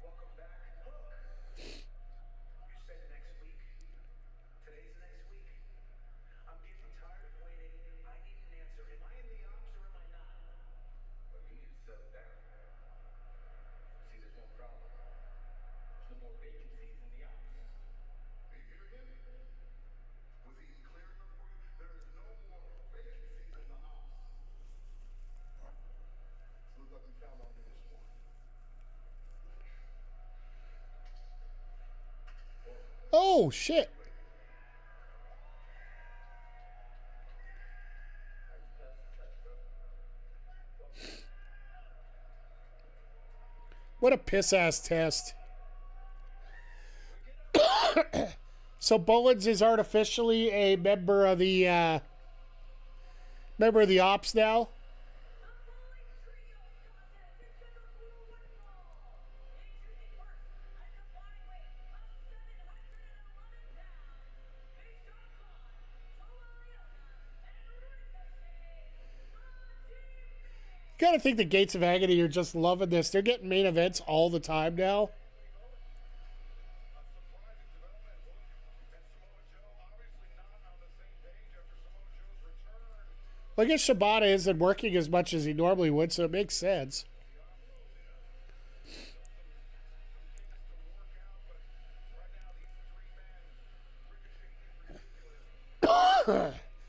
Oh, shit. What a piss-ass test. So Bowens is artificially a member of the ops now. You gotta think the Gates of Agony are just loving this. They're getting main events all the time now. Well, I guess Shibata isn't working as much as he normally would, so it makes sense.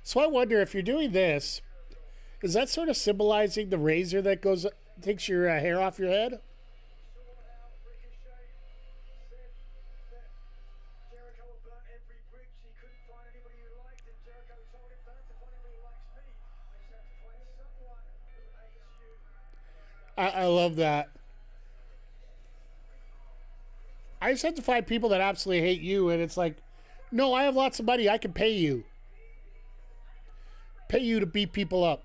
So I wonder if you're doing this, Is that sort of symbolizing the razor that takes your hair off your head? Jericho had burnt every bridge. He couldn't find anybody who liked him. Jericho told him, don't have to find anybody who likes me. I just have to find someone who hates you. I love that. I just have to find people that absolutely hate you, and it's like, no, I have lots of money. I can pay you. Pay you to beat people up.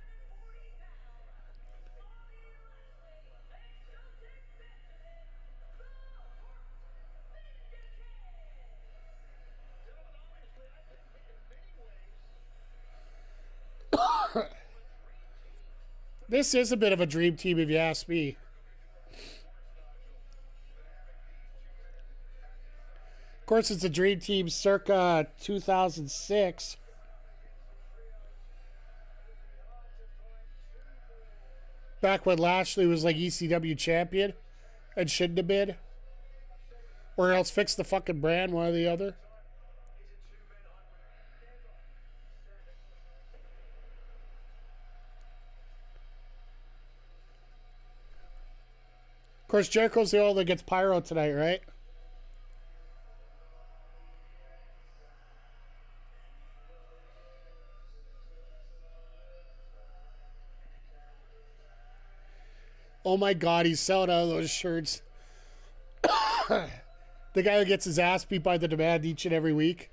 This is a bit of a dream team, if you ask me. Of course, it's a dream team circa 2006. Back when Lashley was like ECW champion and shouldn't have been. Or else fix the fucking brand, one or the other. Of course, Jericho's the only that gets pyro tonight, right? Oh my God, he's selling out of those shirts. The guy who gets his ass beat by the Demand each and every week.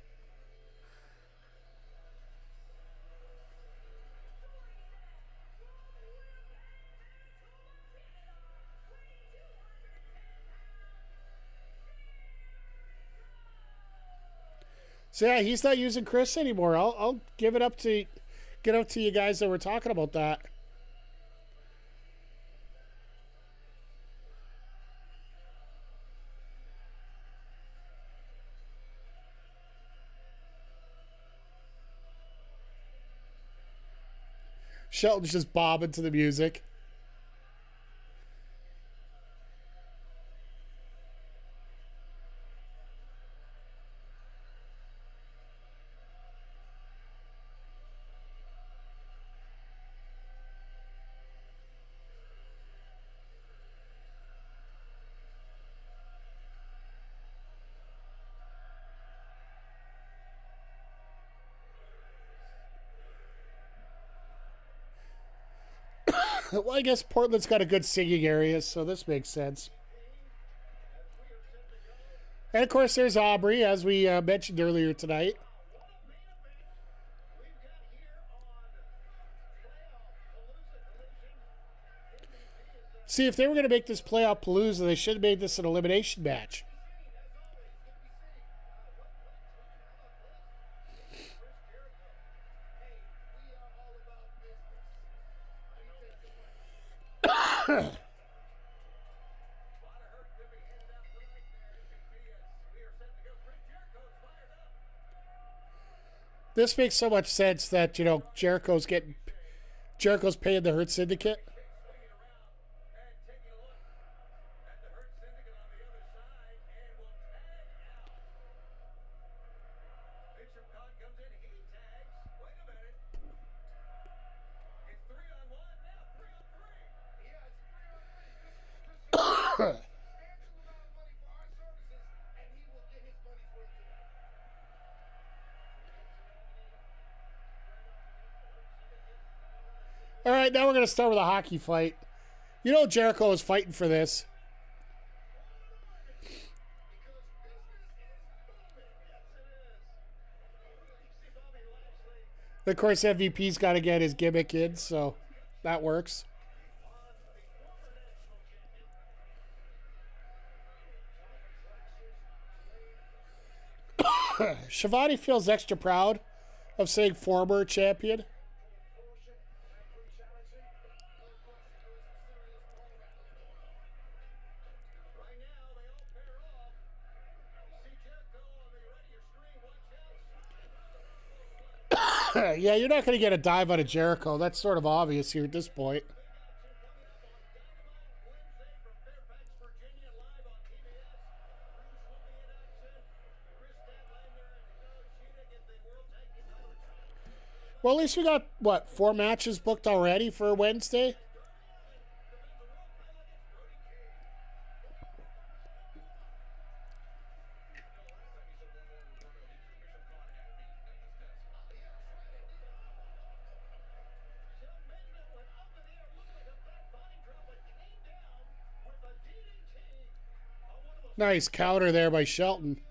So yeah, he's not using Chris anymore. I'll give it up to you guys that were talking about that. Shelton's just bobbing to the music. Well, I guess Portland's got a good singing area, so this makes sense. And of course, there's Aubrey, as we mentioned earlier tonight. See, if they were going to make this playoff Palooza, they should have made this an elimination match. This makes so much sense that, you know, Jericho's paying the Hurt Syndicate. All right, now we're going to start with a hockey fight. You know Jericho was fighting for this. Of course, MVP's got to get his gimmick in, so that works. Shivani feels extra proud of saying former champion. Yeah, you're not going to get a dive out of Jericho. That's sort of obvious here at this point. Well, at least we got, what, 4 matches booked already for Wednesday? Nice counter there by Shelton.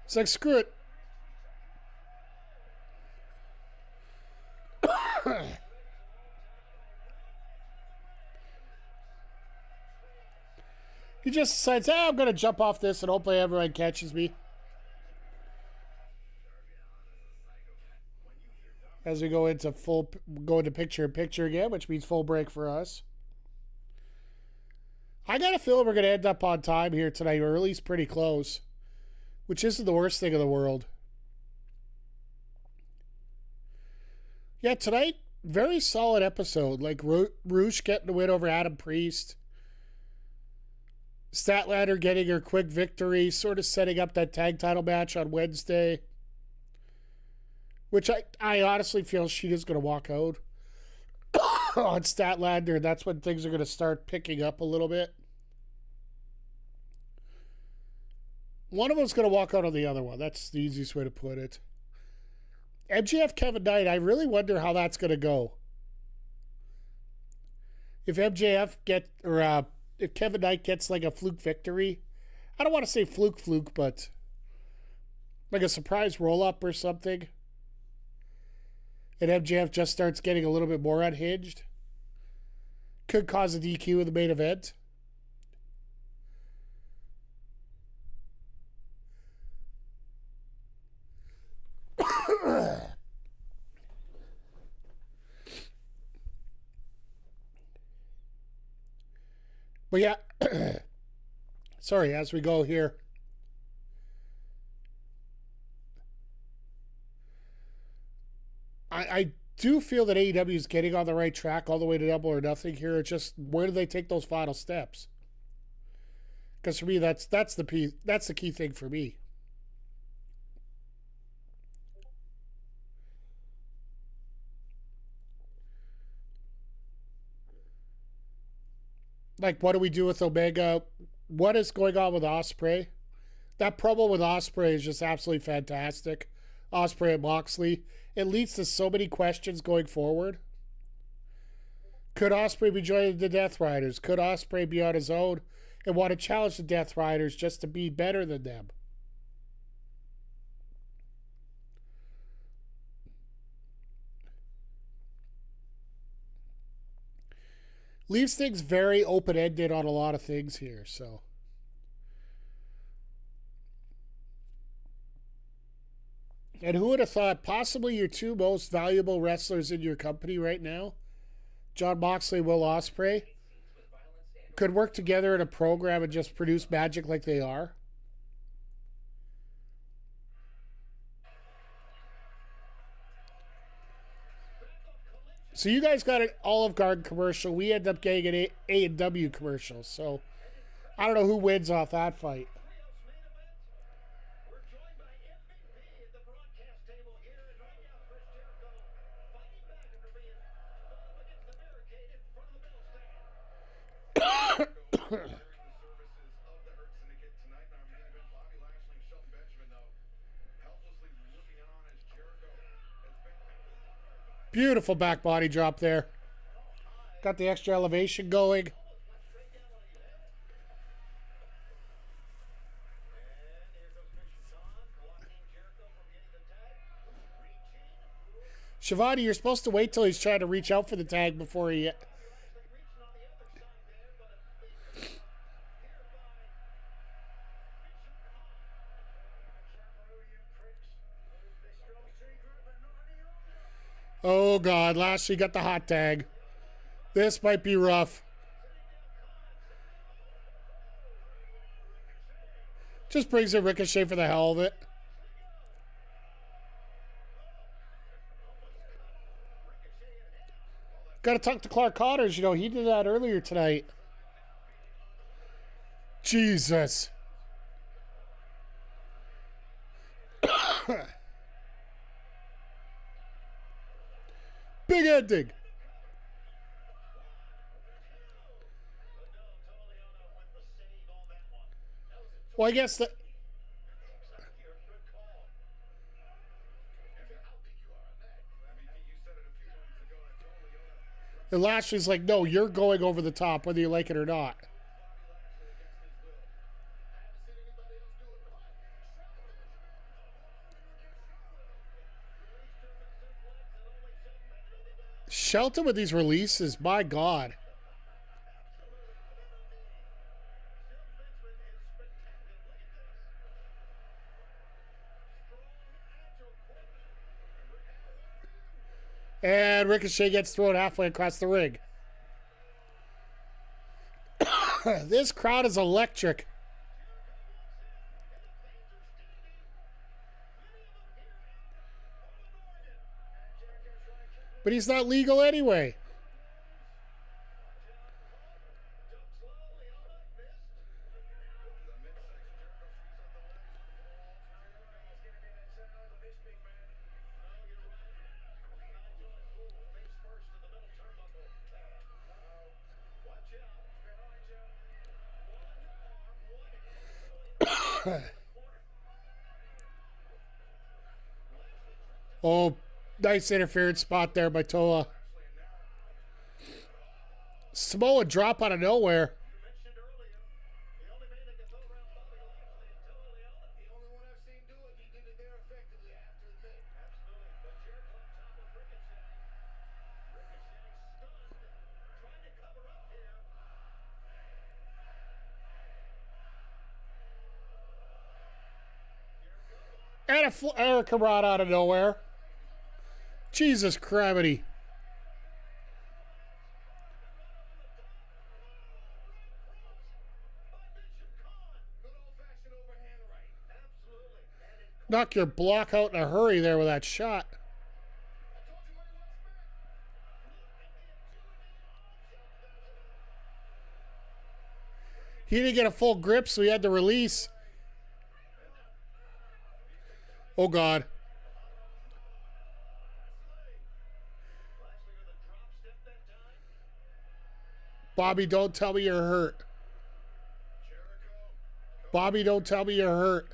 It's like, screw it. He just decides, I'm going to jump off this and hopefully everyone catches me. As we go into picture-in-picture again, which means full break for us. I got a feeling we're going to end up on time here tonight, or at least pretty close, which isn't the worst thing in the world. Yeah, tonight, very solid episode. Like Roosh getting the win over Adam Priest. Statlander getting her quick victory, sort of setting up that tag title match on Wednesday. Which I honestly feel she is going to walk out on Statlander. That's when things are going to start picking up a little bit. One of them's going to walk out on the other one. That's the easiest way to put it. MJF Kevin Knight, I really wonder how that's going to go. If if Kevin Knight gets like a fluke victory, I don't want to say fluke, but like a surprise roll-up or something. And MJF just starts getting a little bit more unhinged. Could cause a DQ in the main event. But yeah, sorry, as we go here. I do feel that AEW is getting on the right track all the way to Double or Nothing here. It's just, where do they take those final steps? Because for me, that's the key thing for me. Like, what do we do with Omega? What is going on with Ospreay? That promo with Ospreay is just absolutely fantastic. Ospreay and Moxley. It leads to so many questions going forward. Could Ospreay be joining the Death Riders? Could Ospreay be on his own and want to challenge the Death Riders just to be better than them? Leaves things very open-ended on a lot of things here, so. And who would have thought possibly your two most valuable wrestlers in your company right now, Jon Moxley and Will Ospreay, could work together in a program and just produce magic like they are? So you guys got an Olive Garden commercial. We end up getting an AEW commercial. So I don't know who wins off that fight. We're joined by MVP at the broadcast table here, and right now Chris Jericho fighting back after being thrown up against the barricade in front of the bell stand. The services of the Hurt Syndicate tonight in our main event. Bobby Lashley and Shelton Benjamin, though, helplessly looking on as Jericho has been. Beautiful back body drop there. Got the extra elevation going. Shivani, you're supposed to wait till he's trying to reach out for the tag before he... Oh, God. Lashley got the hot tag. This might be rough. Just brings a Ricochet for the hell of it. Got to talk to Clark Connors. You know, he did that earlier tonight. Jesus. Big ending. Well, I guess that. And Lashley's like, no, you're going over the top, whether you like it or not. Shelton with these releases, my God. And Ricochet gets thrown halfway across the ring. This crowd is electric. But he's not legal anyway. Oh, nice interference spot there by Toa. Samoa drop out of nowhere. And a Erica rod out of nowhere. Jesus criminy. Knock your block out in a hurry there with that shot. He didn't get a full grip, so he had to release. Oh, God. Bobby, don't tell me you're hurt. Bobby, don't tell me you're hurt.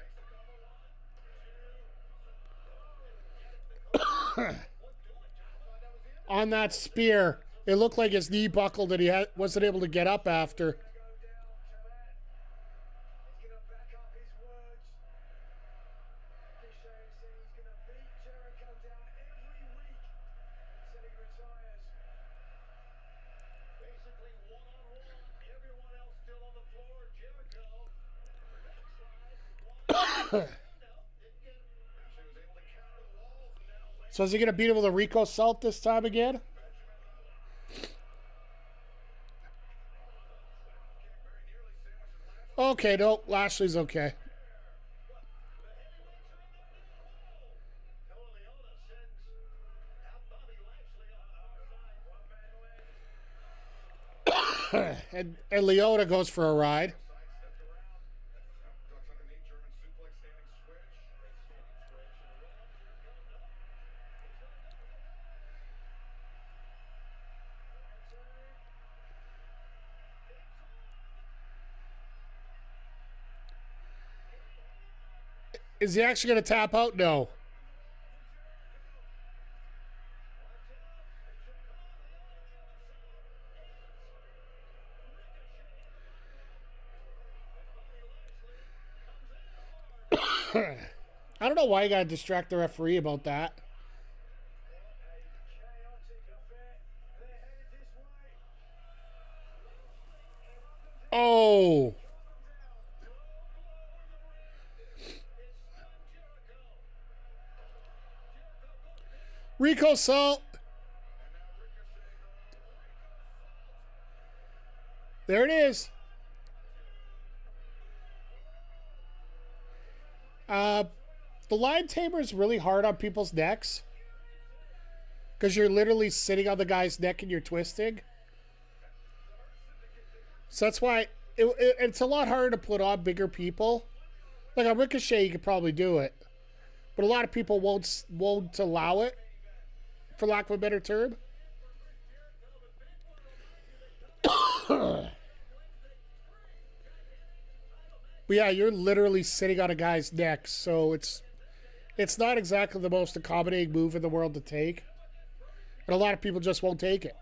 On that spear, it looked like his knee buckled and he wasn't able to get up after. So is he going to beat him with a Rico Salt this time again? Okay, no, Lashley's okay. and Leota goes for a ride. Is he actually going to tap out? No. I don't know why you got to distract the referee about that. Oh. Rico Salt. There it is. The line tamer is really hard on people's necks. Because you're literally sitting on the guy's neck and you're twisting. So that's why it's a lot harder to put on bigger people. Like on Ricochet, you could probably do it. But a lot of people won't allow it, for lack of a better term. But yeah, you're literally sitting on a guy's neck, so it's not exactly the most accommodating move in the world to take. And a lot of people just won't take it.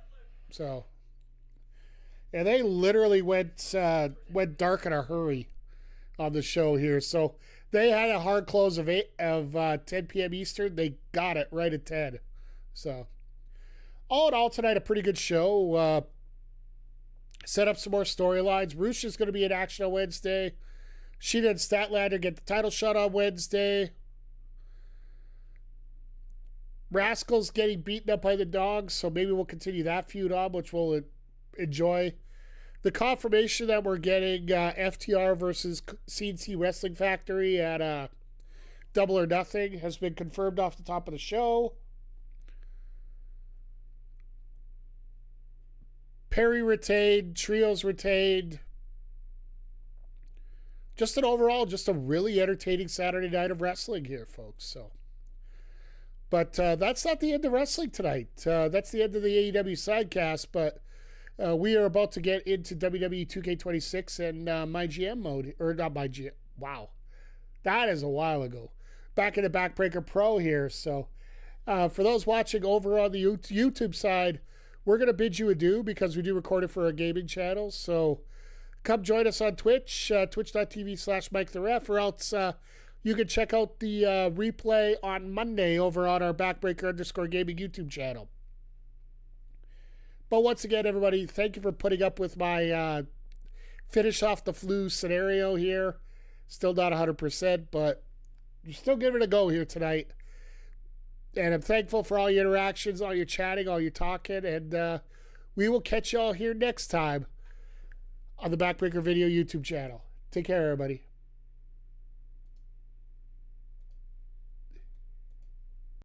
So, and they literally went dark in a hurry on the show here. So they had a hard close of 10 p.m. Eastern. They got it right at 10. So all in all, tonight a pretty good show. Set up some more storylines. Roosh is going to be in action on Wednesday. Sheeta and Statlander get the title shot on Wednesday. Rascal's getting beaten up by the Dogs, so maybe we'll continue that feud on, which we'll enjoy. The confirmation that we're getting FTR versus CNC Wrestling Factory at Double or Nothing has been confirmed off the top of the show. Perry retained, Trios retained. Just an overall, just a really entertaining Saturday night of wrestling here, folks. So, but that's not the end of wrestling tonight. That's the end of the AEW Sidecast, but we are about to get into WWE 2K26 and my GM mode. Or not my GM. Wow. That is a while ago. Back in the Backbreaker Pro here. So, for those watching over on the YouTube side, we're going to bid you adieu because we do record it for our gaming channel. So, come join us on Twitch, twitch.tv/MikeTheRef, or else you can check out the replay on Monday over on our Backbreaker_Gaming YouTube channel. But once again, everybody, thank you for putting up with my finish off the flu scenario here. Still not 100%, but you're still giving it a go here tonight. And I'm thankful for all your interactions, all your chatting, all your talking, and we will catch y'all here next time on the Backbreaker Video YouTube channel. Take care, everybody.